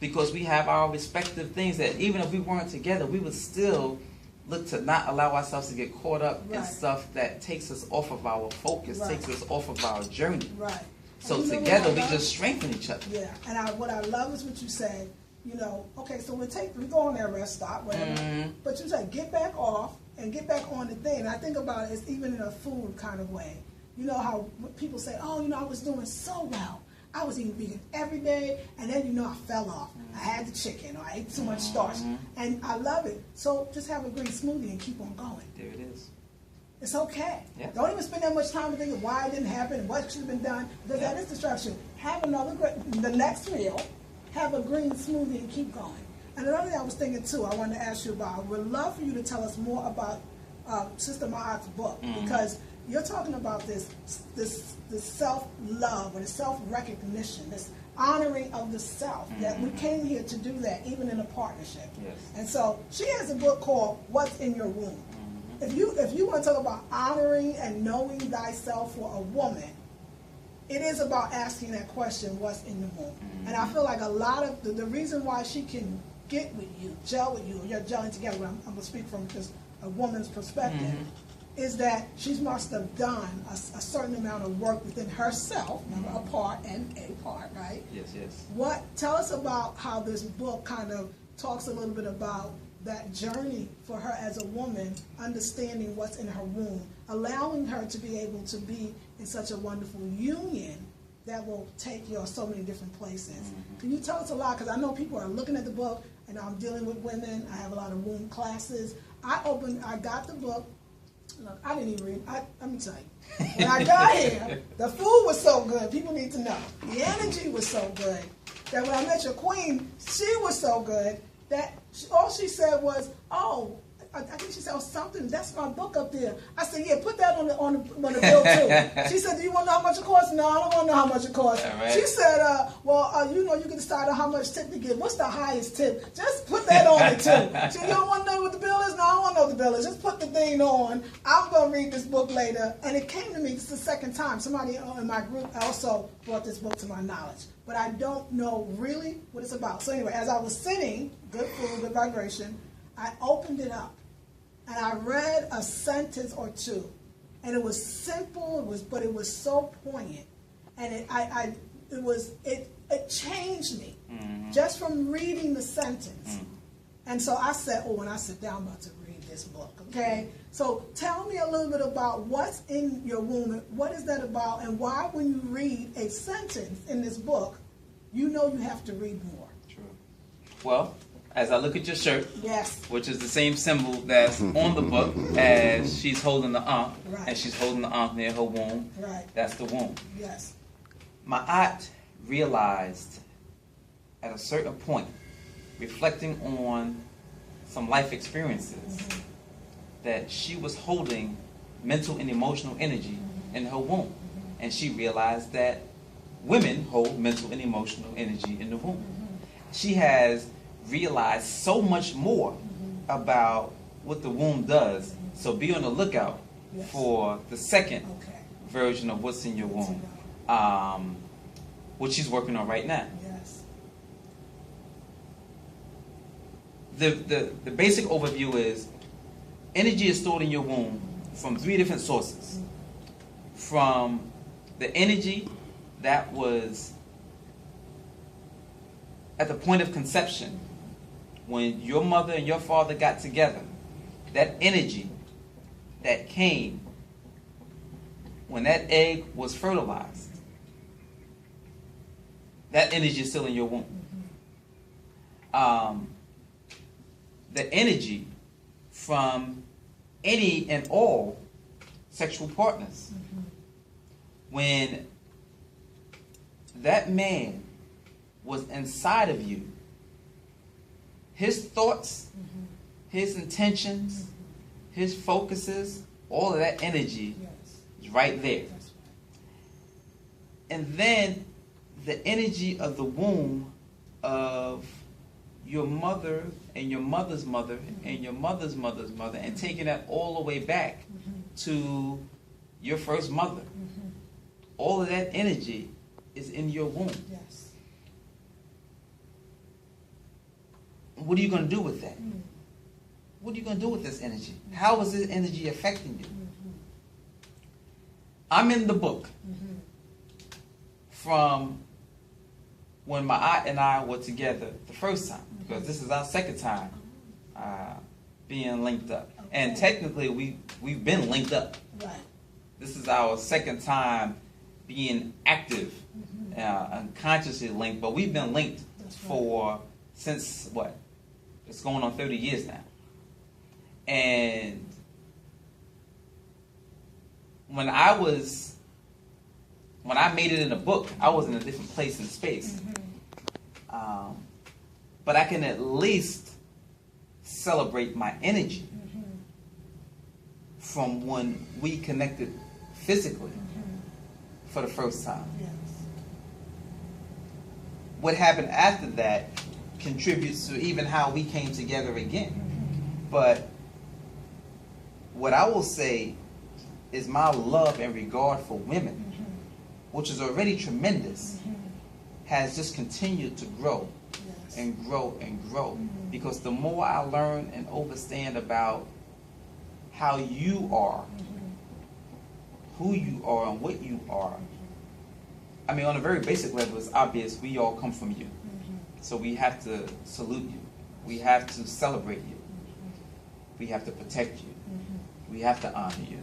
Because we have our respective things that even if we weren't together, we would still look to not allow ourselves to get caught up in Right. stuff that takes us off of our focus, Right. takes us off of our journey. Right. So And you know together what I we love? just strengthen each other. Yeah. And what I love is what you said. You know, okay, so we go on there, rest stop, whatever. Mhm. But you say get back off and get back on the thing. And I think about it, it's even in a food kind of way. You know how people say, oh, you know, I was doing so well. I was eating vegan every day, and then, you know, I fell off. I had the chicken, or I ate too much starch. And I love it. So just have a green smoothie and keep on going. There it is. It's okay. Yeah. Don't even spend that much time thinking why it didn't happen and what should have been done, because that is distraction. Have the next meal, have a green smoothie and keep going. And another thing I was thinking too, I wanted to ask you about, I would love for you to tell us more about Sister Ma'at's book, because you're talking about this self-love or the self-recognition, this honoring of the self, that we came here to do that, even in a partnership. Yes. And so she has a book called What's in Your Womb. If you want to talk about honoring and knowing thyself for a woman, it is about asking that question, what's in the womb? And I feel like a lot of the reason why she can get with you, gel with you, or you're gelling together, I'm going to speak from just a woman's perspective, is that she must have done a certain amount of work within herself, remember, a part and a part, right? Yes, yes. Tell us about how this book kind of talks a little bit about that journey for her as a woman, understanding what's in her womb, allowing her to be able to be in such a wonderful union that will take you so many different places. Can you tell us a lot? Because I know people are looking at the book, and I'm dealing with women. I have a lot of womb classes. I got the book. Look, I didn't even read. Let me tell you. When I got here, the food was so good. People need to know. The energy was so good that when I met your queen, she was so good that all she said was, "Oh, I think she said, oh, something. That's my book up there." I said, "Yeah, put that on the bill too." She said, "Do you want to know how much it costs?" "No, I don't want to know how much it costs." Right. She said, you know, you can decide on how much tip to give. What's the highest tip? Just put that on it too. She said, "You don't want to know what the bill is?" "No, I don't want to know what the bill is. Just put the thing on. I'm going to read this book later." And it came to me, this is the second time. Somebody in my group also brought this book to my knowledge. But I don't know really what it's about. So anyway, as I was sitting, good food, good vibration, I opened it up. And I read a sentence or two, and it was simple. But it was so poignant, and it changed me just from reading the sentence. And so I said, "Oh, when I sit down, I'm about to read this book." Okay, so tell me a little bit about what's in your womb. What is that about, and why, when you read a sentence in this book, you know you have to read more. True. Well, as I look at your shirt, Yes. which is the same symbol that's on the book as she's holding the ankh, Right. and she's holding the ankh near her womb. Right. That's the womb. Yes. My aunt realized at a certain point, reflecting on some life experiences, that she was holding mental and emotional energy in her womb. And she realized that women hold mental and emotional energy in the womb. She has realized so much more about what the womb does. So be on the lookout Yes. for the second Okay. version of what's in your womb, which she's working on right now. Yes. The basic overview is energy is stored in your womb from 3 different sources. From the energy that was at the point of conception, when your mother and your father got together, that energy that came when that egg was fertilized, that energy is still in your womb. The energy from any and all sexual partners. When that man was inside of you, his thoughts, his intentions, his focuses, all of that energy Yes. is right there. That's right. And then the energy of the womb of your mother and your mother's mother and your mother's mother's mother, and taking that all the way back to your first mother. All of that energy is in your womb. Yes. What are you going to do with that? What are you going to do with this energy? How is this energy affecting you? I'm in the book from when my aunt and I were together the first time, because this is our second time being linked up. Okay. And technically, we've been linked up. Right. This is our second time being active and consciously linked, but we've been linked since what? It's going on 30 years now. And when I made it in the book, I was in a different place in space. But I can at least celebrate my energy from when we connected physically for the first time. Yes. What happened after that contributes to even how we came together again. But what I will say is my love and regard for women, which is already tremendous, has just continued to grow and grow and grow. Because the more I learn and understand about how you are, who you are and what you are, I mean, on a very basic level, it's obvious we all come from you. So we have to salute you. We have to celebrate you. We have to protect you. We have to honor you.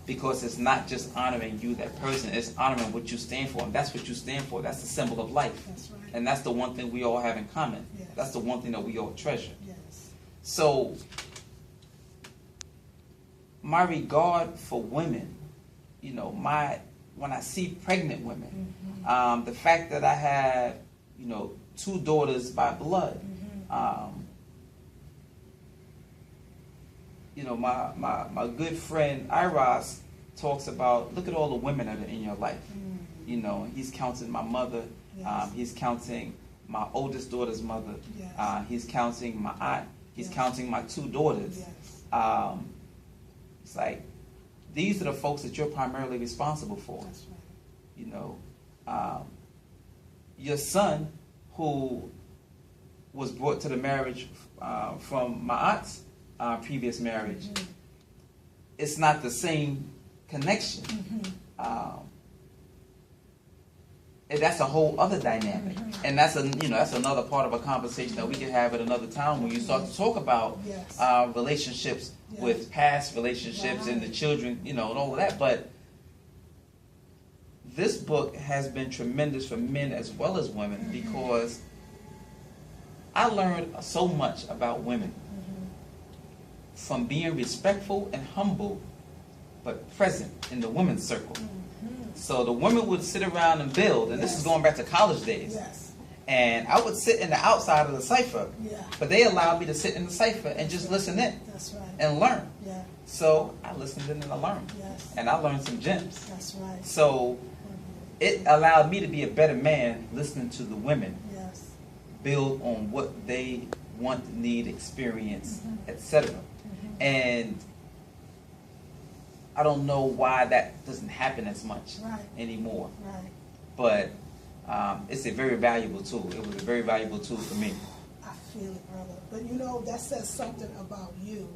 Because it's not just honoring you, that person, it's honoring what you stand for. And that's what you stand for. That's the symbol of life. That's right. And that's the one thing we all have in common. Yes. That's the one thing that we all treasure. Yes. So, my regard for women, you know, when I see pregnant women, the fact that I have, you know, 2 daughters by blood, you know, my good friend Iros talks about, look at all the women that are in your life. You know, he's counting my mother. Yes. He's counting my oldest daughter's mother. Yes. He's counting my aunt. He's Yes. counting my 2 daughters. Yes. It's like, these are the folks that you're primarily responsible for. That's right. You know, your son, who was brought to the marriage from my aunt's previous marriage, it's not the same connection. And that's a whole other dynamic, and that's that's another part of a conversation that we can have at another time when you start to talk about relationships with past relationships and the children, you know, and all of that. But this book has been tremendous for men as well as women, because I learned so much about women from being respectful and humble, but present in the women's circle. So the women would sit around and build, and this is going back to college days. Yes. And I would sit in the outside of the cipher, but they allowed me to sit in the cipher and just listen in That's right. and learn. Yeah. So I listened in and I learned. Yes. And I learned some gems. That's right. So it allowed me to be a better man listening to the women Yes. build on what they want, need, experience, etc. And I don't know why that doesn't happen as much anymore. Right. But it's a very valuable tool. It was a very valuable tool for me. I feel it, brother. But you know, that says something about you,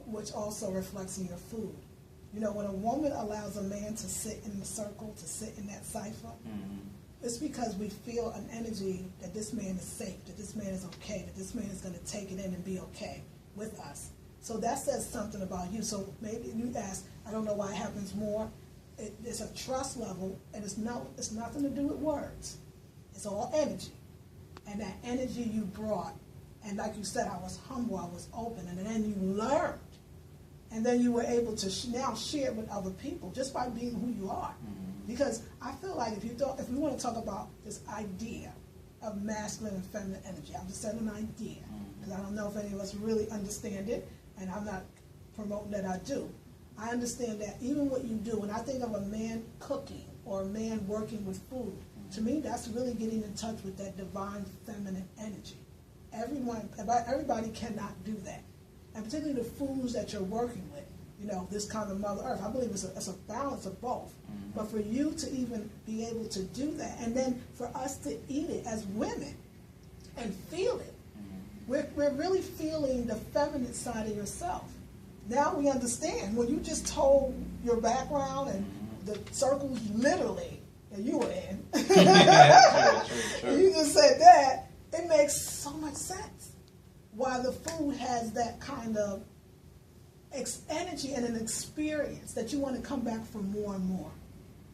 which also reflects in your food. You know, when a woman allows a man to sit in the circle, to sit in that cipher, it's because we feel an energy that this man is safe, that this man is okay, that this man is going to take it in and be okay with us. So that says something about you. So maybe you ask, I don't know why it happens more. It's a trust level, and it's nothing to do with words. It's all energy. And that energy you brought, and like you said, I was humble, I was open, and then you learned. And then you were able to now share with other people just by being who you are. Because I feel like if we want to talk about this idea of masculine and feminine energy, I'm just saying an idea, because I don't know if any of us really understand it, and I'm not promoting that I do. I understand that even what you do, when I think of a man cooking or a man working with food, To me, that's really getting in touch with that divine feminine energy. Everybody cannot do that. And particularly the foods that you're working with, this kind of Mother Earth. I believe it's a balance of both. But for you to even be able to do that, and then for us to eat it as women and feel it, we're really feeling the feminine side of yourself. Now we understand. When you just told your background and the circles literally that you were in, you just said that, it makes so much sense why the food has that kind of energy and an experience that you want to come back for more and more.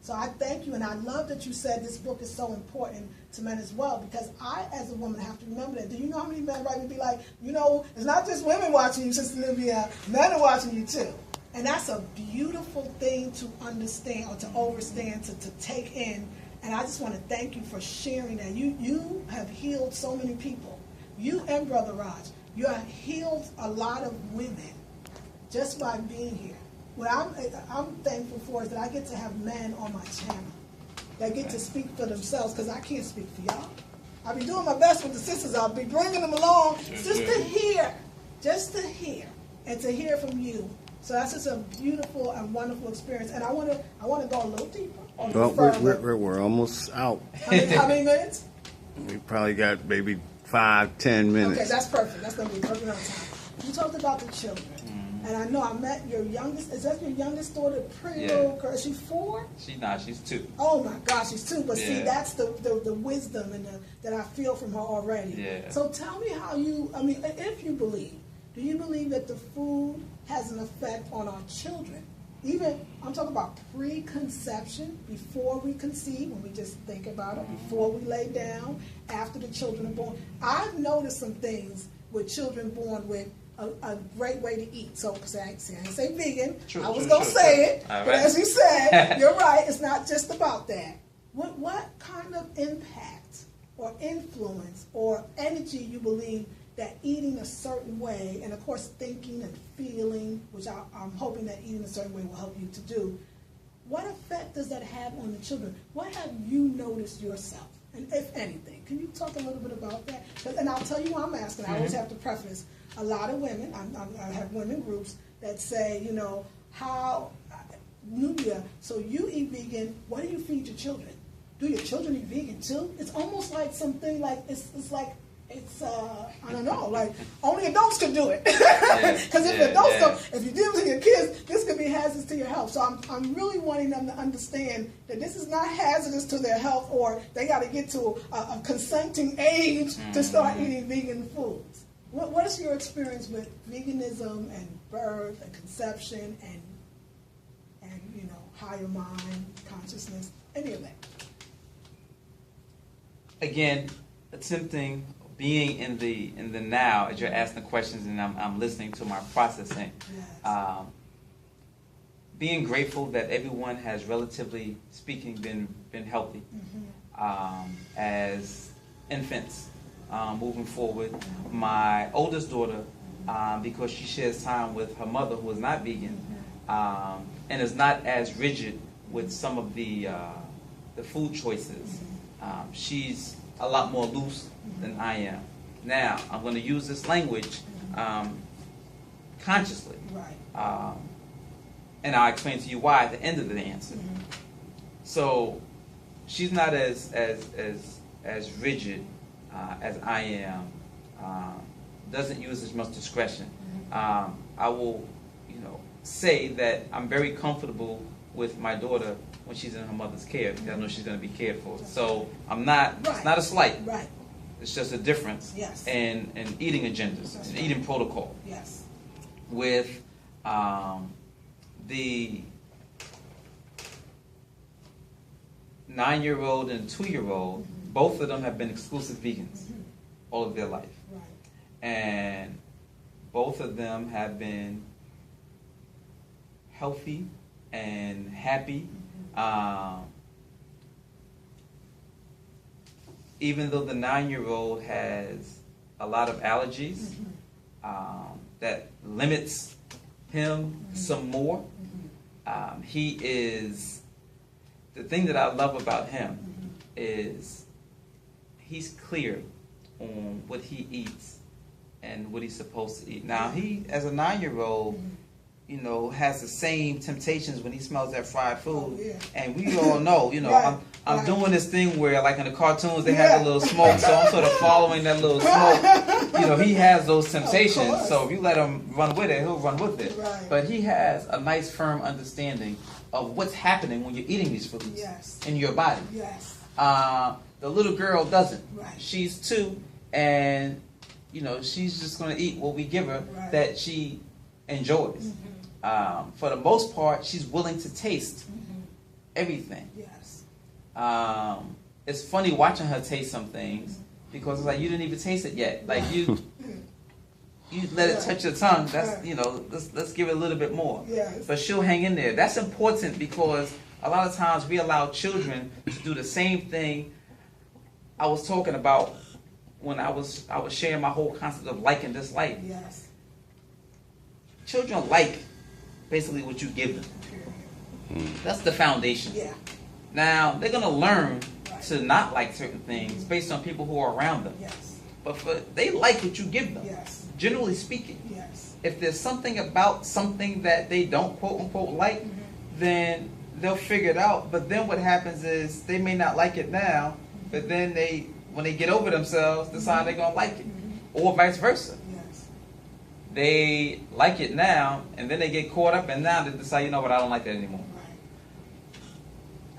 So I thank you, and I love that you said this book is so important to men as well, because I, as a woman, have to remember that. Do you know how many men right would be like, it's not just women watching you, Sister Olivia, men are watching you too. And that's a beautiful thing to understand or to understand, to take in. And I just want to thank you for sharing that. You have healed so many people. You and Brother Raj, you have healed a lot of women just by being here. What I'm thankful for is that I get to have men on my channel that get to speak for themselves, because I can't speak for y'all. I'll be doing my best with the sisters. I'll be bringing them along just to hear, and to hear from you. So that's just a beautiful and wonderful experience. And I want to go a little deeper. Well, we're almost out. How many minutes? We probably got maybe 5-10 minutes. Okay, that's perfect. That's going to be perfect amount of time. You talked about the children. And I know I met your youngest. Is that your youngest daughter? Pretty little girl. Is she 4? She's 2. Oh my gosh, she's 2. But see, that's the wisdom and that I feel from her already. Yeah. So tell me how if you believe, do you believe that the food has an effect on our children? Even, I'm talking about preconception, before we conceive, when we just think about it, before we lay down, after the children are born. I've noticed some things with children born with a great way to eat. So I ain't say vegan. I was going to say it. But as you said, you're right. It's not just about that. What kind of impact or influence or energy you believe that eating a certain way, and of course thinking and feeling, which I'm hoping that eating a certain way will help you to do, what effect does that have on the children? What have you noticed yourself? And if anything, can you talk a little bit about that? And I'll tell you why I'm asking. I always have to preface. A lot of women, I have women groups that say, how, Nubia, so you eat vegan, what do you feed your children? Do your children eat vegan too? It's almost like something like, it's I don't know, like only adults can do it. Because if adults don't, if you do it to your kids, this could be hazardous to your health. So I'm really wanting them to understand that this is not hazardous to their health, or they got to get to a consenting age to start eating vegan foods. What is your experience with veganism and birth and conception and higher mind, consciousness, any of that? Again, attempting being in the now as you're asking the questions and I'm listening to my processing. Yes. Being grateful that everyone has, relatively speaking, been healthy as infants. Moving forward, my oldest daughter, because she shares time with her mother, who is not vegan, and is not as rigid with some of the food choices. She's a lot more loose than I am. Now, I'm going to use this language consciously, right. And I'll explain to you why at the end of the answer. So, she's not as rigid as I am, doesn't use as much discretion. I will, say that I'm very comfortable with my daughter when she's in her mother's care, because I know she's going to be cared for. So I'm not. Right. It's not a slight. Right. It's just a difference. Yes. in eating agendas, and eating protocol. Yes. With the 9-year-old and 2-year-old, both of them have been exclusive vegans all of their life. Right. And both of them have been healthy and happy. Even though the 9-year-old has a lot of allergies, that limits him some more. He is, the thing that I love about him is he's clear on what he eats and what he's supposed to eat. Now, he, as a 9-year-old, you know, has the same temptations when he smells that fried food. Oh, yeah. And we all know, you know, Right, I'm right. doing this thing where, like in the cartoons, they have the little smoke, so I'm sort of following that little smoke. You know, he has those temptations, course. so if you let him run with it, he'll run with it. Right. But he has a nice, firm understanding of what's happening when you're eating these foods Yes. in your body. Yes. The little girl doesn't. Right. She's 2, and you know she's just going to eat what we give her Right. that she enjoys. For the most part, she's willing to taste everything. Yes. It's funny watching her taste some things because it's like you didn't even taste it yet. Like you let it touch your tongue. That's, you know, let's give it a little bit more. Yes. But she'll hang in there. That's important because a lot of times we allow children to do the same thing I was talking about when I was sharing my whole concept of like and dislike. Yes. Children like basically what you give them. That's the foundation. Yeah. Now they're gonna learn Right. to not like certain things based on people who are around them. Yes. But they like what you give them. Yes. Generally speaking. Yes. If there's something about something that they don't quote unquote like, then they'll figure it out. But then what happens is they may not like it now, but then when they get over themselves, decide they're gonna like it, or vice versa. Yes. They like it now, and then they get caught up, and now they decide, you know what, I don't like that anymore. Right.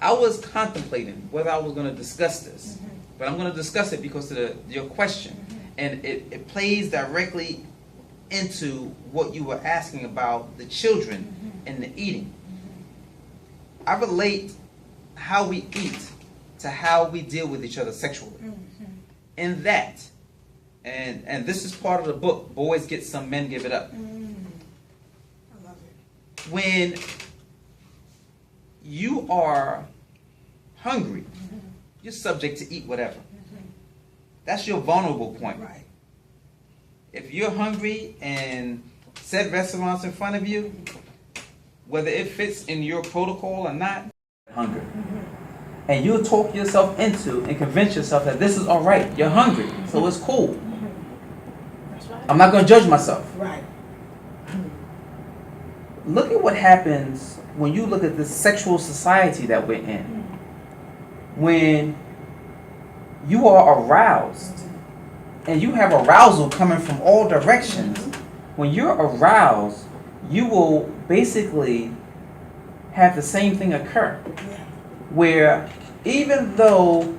I was contemplating whether I was going to discuss this, but I'm going to discuss it because of your question, and it plays directly into what you were asking about the children and the eating. I relate how we eat to how we deal with each other sexually. In that, and this is part of the book, Boys Get Some, Men Give It Up. I love it. When you are hungry, you're subject to eat whatever. That's your vulnerable point. Right. If you're hungry and said restaurants in front of you, whether it fits in your protocol or not, hunger. And you'll talk yourself into and convince yourself that this is all right. You're hungry, so it's cool. That's right. I'm not going to judge myself. Right. Look at what happens when you look at the sexual society that we're in. When you are aroused, and you have arousal coming from all directions, when you're aroused, you will basically have the same thing occur. Yeah. Where even though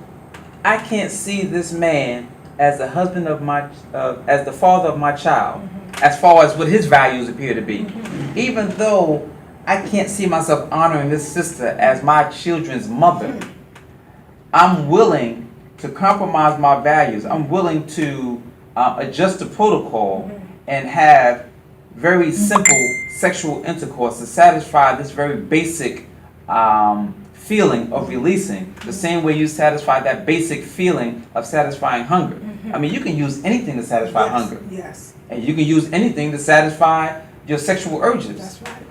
I can't see this man as the husband of my, as the father of my child, as far as what his values appear to be, even though I can't see myself honoring this sister as my children's mother, I'm willing to compromise my values. I'm willing to adjust the protocol and have very simple sexual intercourse to satisfy this very basic feeling of releasing, the same way you satisfy that basic feeling of satisfying hunger. I mean, you can use anything to satisfy Yes. hunger. Yes. And you can use anything to satisfy your sexual urges. That's right.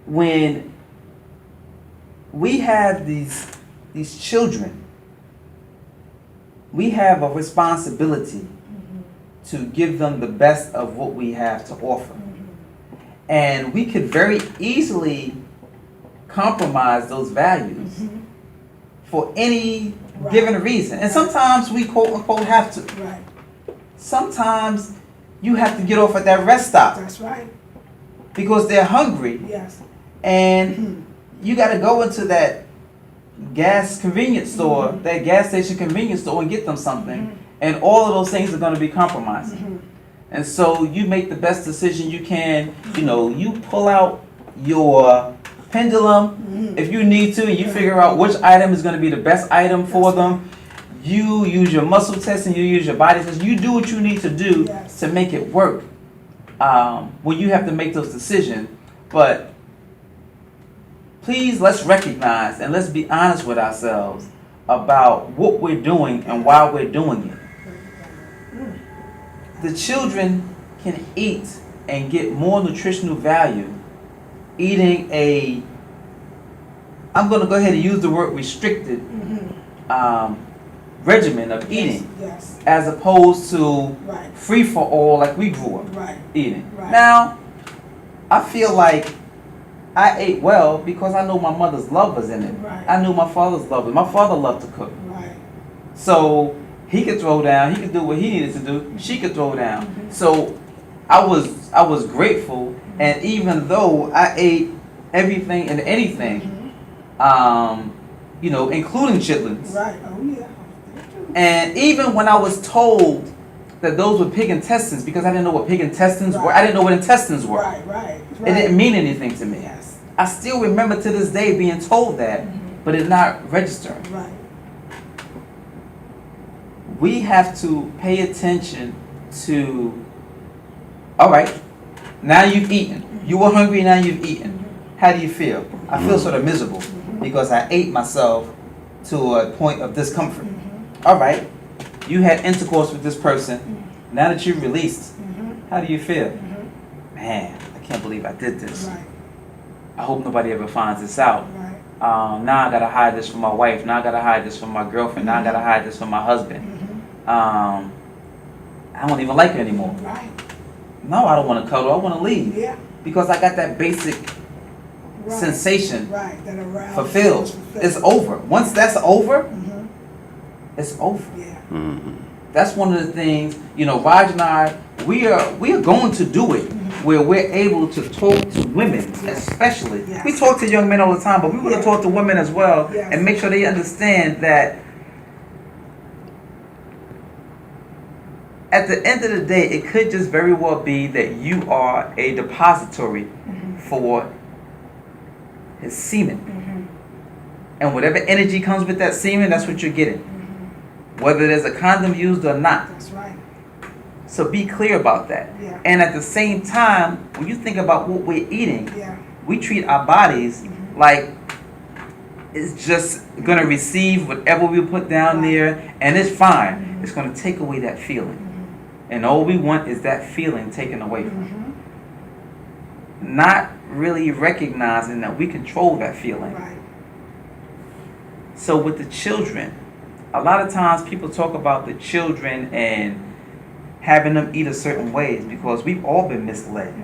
When we have these children, we have a responsibility to give them the best of what we have to offer. And we could very easily compromise those values for any Right. given reason. And sometimes we quote unquote have to. Right. Sometimes you have to get off at that rest stop That's right. because they're hungry, Yes. and you got to go into that gas convenience store, that gas station convenience store, and get them something. And all of those things are going to be compromising. And so you make the best decision you can. You know, you pull out your pendulum if you need to, and you figure out which item is going to be the best item for them. You use your muscle test and you use your body test. You do what you need to do Yes. to make it work when you have to make those decisions. But please, let's recognize and let's be honest with ourselves about what we're doing and why we're doing it. The children can eat and get more nutritional value eating a I'm going to go ahead and use the word restricted regimen of eating, yes, as opposed to right, free for all like we grew up right, eating. right. Now, I feel like I ate well because I know my mother's love was in it. Right. I knew my father's love. My father loved to cook. Right. So he could throw down. He could do what he needed to do. She could throw down. Mm-hmm. So I was grateful. And even though I ate everything and anything, you know, including chitlins. Right. Oh yeah. And even when I was told that those were pig intestines, because I didn't know what pig intestines were, Right. I didn't know what intestines were. Right. Right. It didn't mean anything to me. Yes. I still remember to this day being told that, but it's not registering. Right. We have to pay attention to, all right, now you've eaten. You were hungry, now you've eaten. How do you feel? I feel sort of miserable because I ate myself to a point of discomfort. All right, you had intercourse with this person. Now that you've released, how do you feel? Man, I can't believe I did this. Right. I hope nobody ever finds this out. Right. Now I gotta hide this from my wife. Now I gotta hide this from my girlfriend. Now I gotta hide this from my husband. I don't even like her anymore. Right. No, I don't want to cuddle. I want to leave. Yeah. Because I got that basic Right. sensation Right. That arousal fulfilled. It's over. Once that's over, it's over. Yeah. That's one of the things, you know, Raj and I, we are going to do it where we're able to talk to women, especially. Yes. We talk to young men all the time, but we want to talk to women as well Yes. and make sure they understand that at the end of the day, it could just very well be that you are a depository for his semen. And whatever energy comes with that semen, that's what you're getting. Whether there's a condom used or not. That's right. So be clear about that. Yeah. And at the same time, when you think about what we're eating, Yeah. we treat our bodies like it's just going to receive whatever we put down there and it's fine. It's going to take away that feeling. And all we want is that feeling taken away from. Not really recognizing that we control that feeling. Right. So with the children, a lot of times people talk about the children and having them eat a certain ways because we've all been misled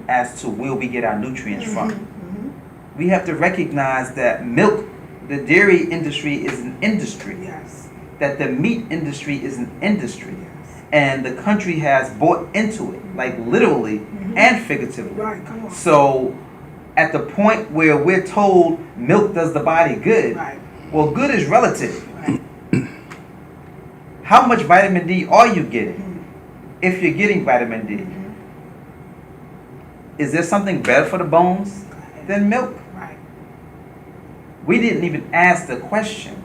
as to where we get our nutrients from. We have to recognize that milk, the dairy industry is an industry. Yes. That the meat industry is an industry. Yes. And the country has bought into it, like literally and figuratively. Right. Come on. So at the point where we're told milk does the body good, Right. well, good is relative. Right. How much vitamin D are you getting? If you're getting vitamin D, is there something better for the bones than milk? Right. We didn't even ask the question.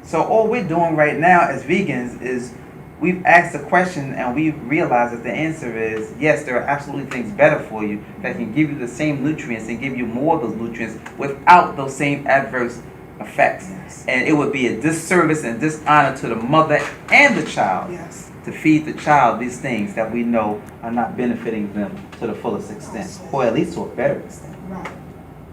So all we're doing right now as vegans is we've asked the question and we've realized that the answer is yes, there are absolutely things better for you that can give you the same nutrients and give you more of those nutrients without those same adverse effects. Yes. And it would be a disservice and dishonor to the mother and the child Yes. to feed the child these things that we know are not benefiting them to the fullest extent, or at least to a better extent. Right.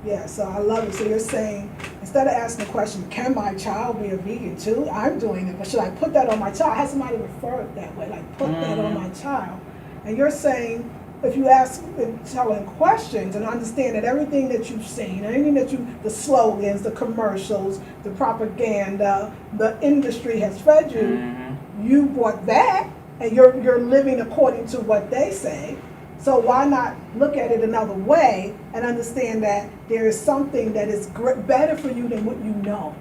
Yeah, so I love it. So you're saying, instead of asking the question, can my child be a vegan too? I'm doing it, but should I put that on my child? I had somebody refer it that way, like put that on my child. And you're saying, if you ask and telling questions and understand that everything that you've seen, everything that the slogans, the commercials, the propaganda, the industry has fed you, you bought that, and you're living according to what they say. So why not look at it another way and understand that there is something that is better for you than what you know?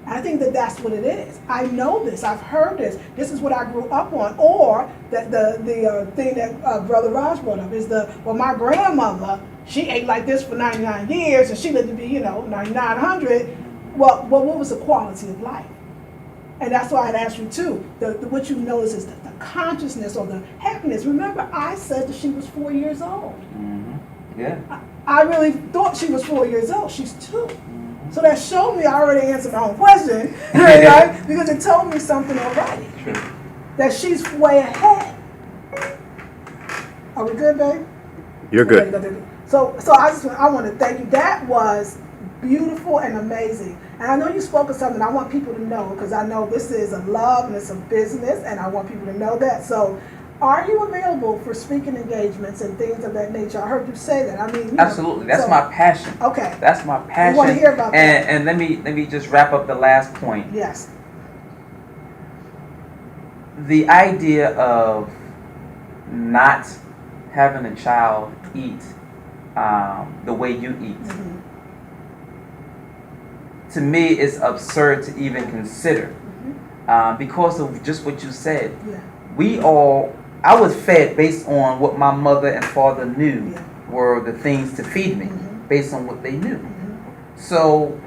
I think that that's what it is. I know this. I've heard this. This is what I grew up on. Or that the thing that Brother Raj brought up is my grandmother, she ate like this for 99 years and she lived to be 9,900. Well, what was the quality of life? And that's why I'd ask you too. What you notice is the consciousness or the happiness. Remember, I said that she was 4 years old. Yeah. I really thought she was 4 years old. She's 2. So that showed me I already answered my own question, right? Because it told me something already. True. That she's way ahead. Are we good, babe? You're good. So I want to thank you. That was beautiful and amazing. And I know you spoke of something I want people to know, because I know this is a love and it's a business, and I want people to know that. So are you available for speaking engagements and things of that nature? I heard you say that. I mean, absolutely. That's my passion. Okay. That's my passion. I want to hear about that. And let me just wrap up the last point. Yes. The idea of not having a child eat the way you eat, Mm-hmm. to me, is absurd to even consider, because of just what you said. Yeah. I was fed based on what my mother and father knew Yeah. were the things to feed me, Mm-hmm. based on what they knew. Mm-hmm. So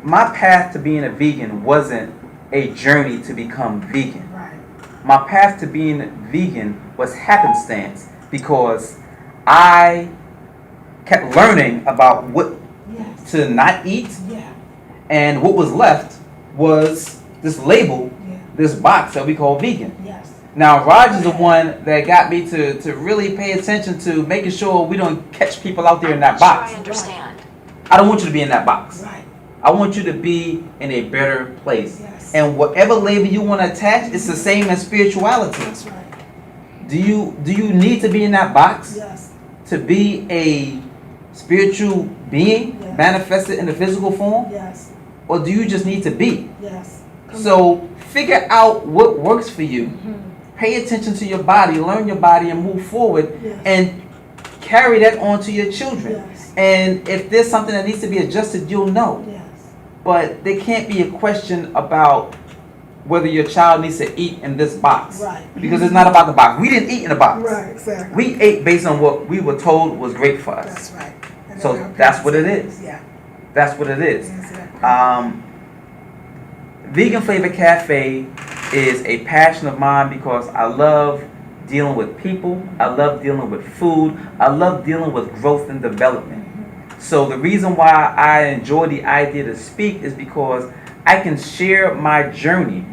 my path to being a vegan wasn't a journey to become vegan. Right. My path to being vegan was happenstance, because I kept learning about what Yes. to not eat, Yeah. and what was left was this label, Yeah. this box that we call vegan. Yes. Now, Raj is the one that got me to really pay attention to making sure we don't catch people out there in that box. I understand. I don't want you to be in that box. Right. I want you to be in a better place. Yes. And whatever label you want to attach, it's the same as spirituality. That's right. Do you need to be in that box Yes. to be a spiritual being Yes. manifested in the physical form? Yes. Or do you just need to be? Yes. So figure out what works for you. Mm-hmm. Pay attention to your body, learn your body, and move forward, Yes. and carry that on to your children. Yes. And if there's something that needs to be adjusted, you'll know. Yes. But there can't be a question about whether your child needs to eat in this box. Right. Because it's not about the box. We didn't eat in a box. Right. Exactly. We ate based on what we were told was great for us. That's right. And So then our that's what it parents- is. Yeah. That's what it is. Yes, yeah. Vegan Flavor Cafe is a passion of mine, because I love dealing with people. I love dealing with food. I love dealing with growth and development. So the reason why I enjoy the idea to speak is because I can share my journey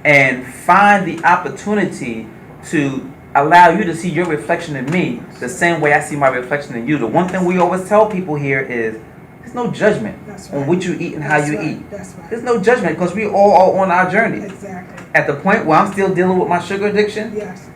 and find the opportunity to allow you to see your reflection in me the same way I see my reflection in you. The one thing we always tell people here is there's no judgment That's on right. what you eat and how That's you right. eat. That's right. There's no judgment, because we all are on our journey. Exactly. At the point where I'm still dealing with my sugar addiction, Yes.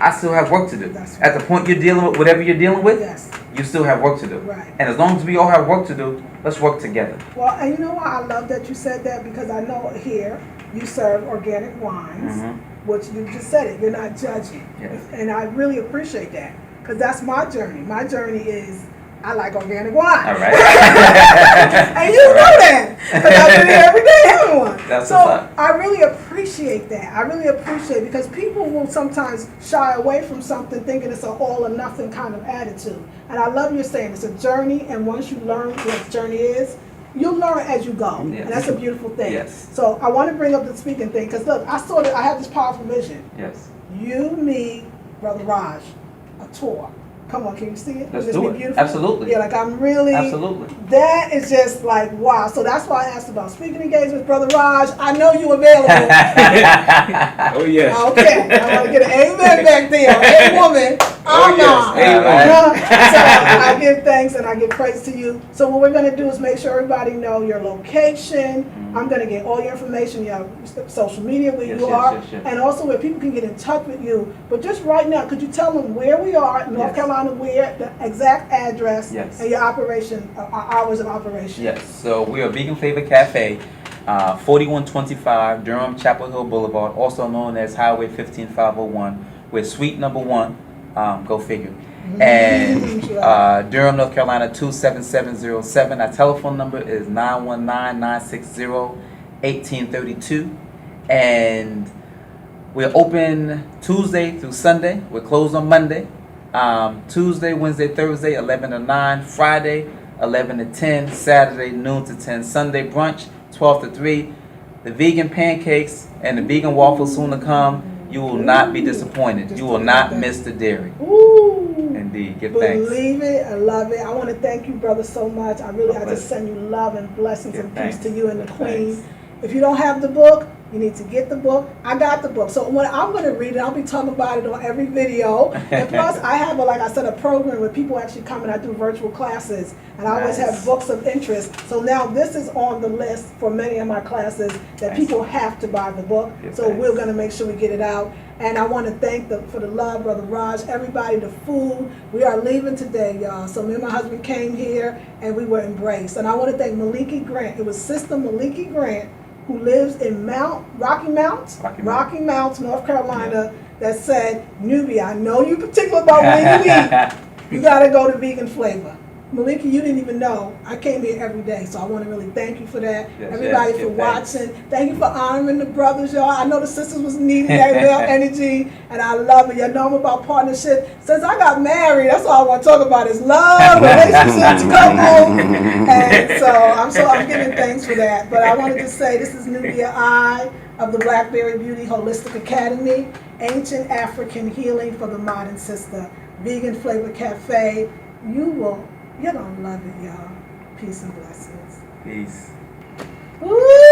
I still have work to do. That's right. At the point you're dealing with whatever you're dealing with, Yes. you still have work to do. Right. And as long as we all have work to do, let's work together. Well, and you know why I love that you said that, because I know here you serve organic wines, Mhm. which you just said it. You're not judging, Yes. and I really appreciate that, because that's my journey. My journey is I like organic wine. All right. And you know that, because I do it every day, having one. That's so what's up. I really appreciate that. I really appreciate it, because people will sometimes shy away from something thinking it's an all or nothing kind of attitude. And I love you saying it's a journey, and once you learn what the journey is, you'll learn as you go. Yes. And that's a beautiful thing. Yes. So I want to bring up the speaking thing, because look, I have this powerful vision. Yes. You, me, Brother Raj, a tour. Come on, can you see it? Let's Would this do be it. beautiful? Absolutely. Yeah, like I'm really. Absolutely. That is just like wow. So that's why I asked about speaking engagements, Brother Raj. I know you available. Oh, yes. Okay, I want to get an amen back there. Hey, woman. Oh, yes. So I give thanks and I give praise to you. So what we're going to do is make sure everybody know your location. I'm going to get all your information, your social media, where Yes, you yes, are, yes, yes. and also where people can get in touch with you. But just right now, could you tell them where we are, North Yes. Carolina, where, the exact address, Yes. and your operation, hours of operation? Yes. So we are Vegan Flavor Cafe, 4125 Durham Chapel Hill Boulevard, also known as Highway 15501. We're suite number 1. Go figure. And Durham, North Carolina 27707. Our telephone number is 919-960-1832. And we're open Tuesday through Sunday. We're closed on Monday. Tuesday, Wednesday, Thursday, 11 to 9. Friday, 11 to 10. Saturday, noon to 10. Sunday brunch, 12 to 3. The vegan pancakes and the vegan waffles soon to come. You will not be disappointed. You will not miss the dairy. Ooh. Indeed. Give thanks. Believe it, I love it. I want to thank you, brother, so much. I God just bless send you love and blessings Give and thanks. peace to you and the Give Queen. thanks. If you don't have the book, You need to get the book. I got the book. So when I'm going to read it, I'll be talking about it on every video. And plus, I have, like I said, a program where people actually come and I do virtual classes. And I always have books of interest. So now this is on the list for many of my classes that people have to buy the book. So we're going to make sure we get it out. And I want to thank for the love, Brother Raj, everybody, the food. We are leaving today, y'all. So me and my husband came here and we were embraced. And I want to thank Maliki Grant. It was Sister Maliki Grant, who lives in Rocky Mounts, North Carolina, that said, Nubia, I know you're particular about when you eat. You got to go to Vegan Flava. Malika, you didn't even know. I came here every day, so I want to really thank you for that. Everybody for watching. Thank you for honoring the brothers, y'all. I know the sisters was needing that male energy, and I love it. You know I'm about partnership. Since I got married, that's all I want to talk about is love, relationships, couples. And so I'm giving thanks for that. But I wanted to say this is Nubia I of the Blackberry Beauty Holistic Academy, Ancient African Healing for the Modern Sister, Vegan Flavor Cafe. You're gonna love it, y'all. Peace and blessings. Peace. Woo!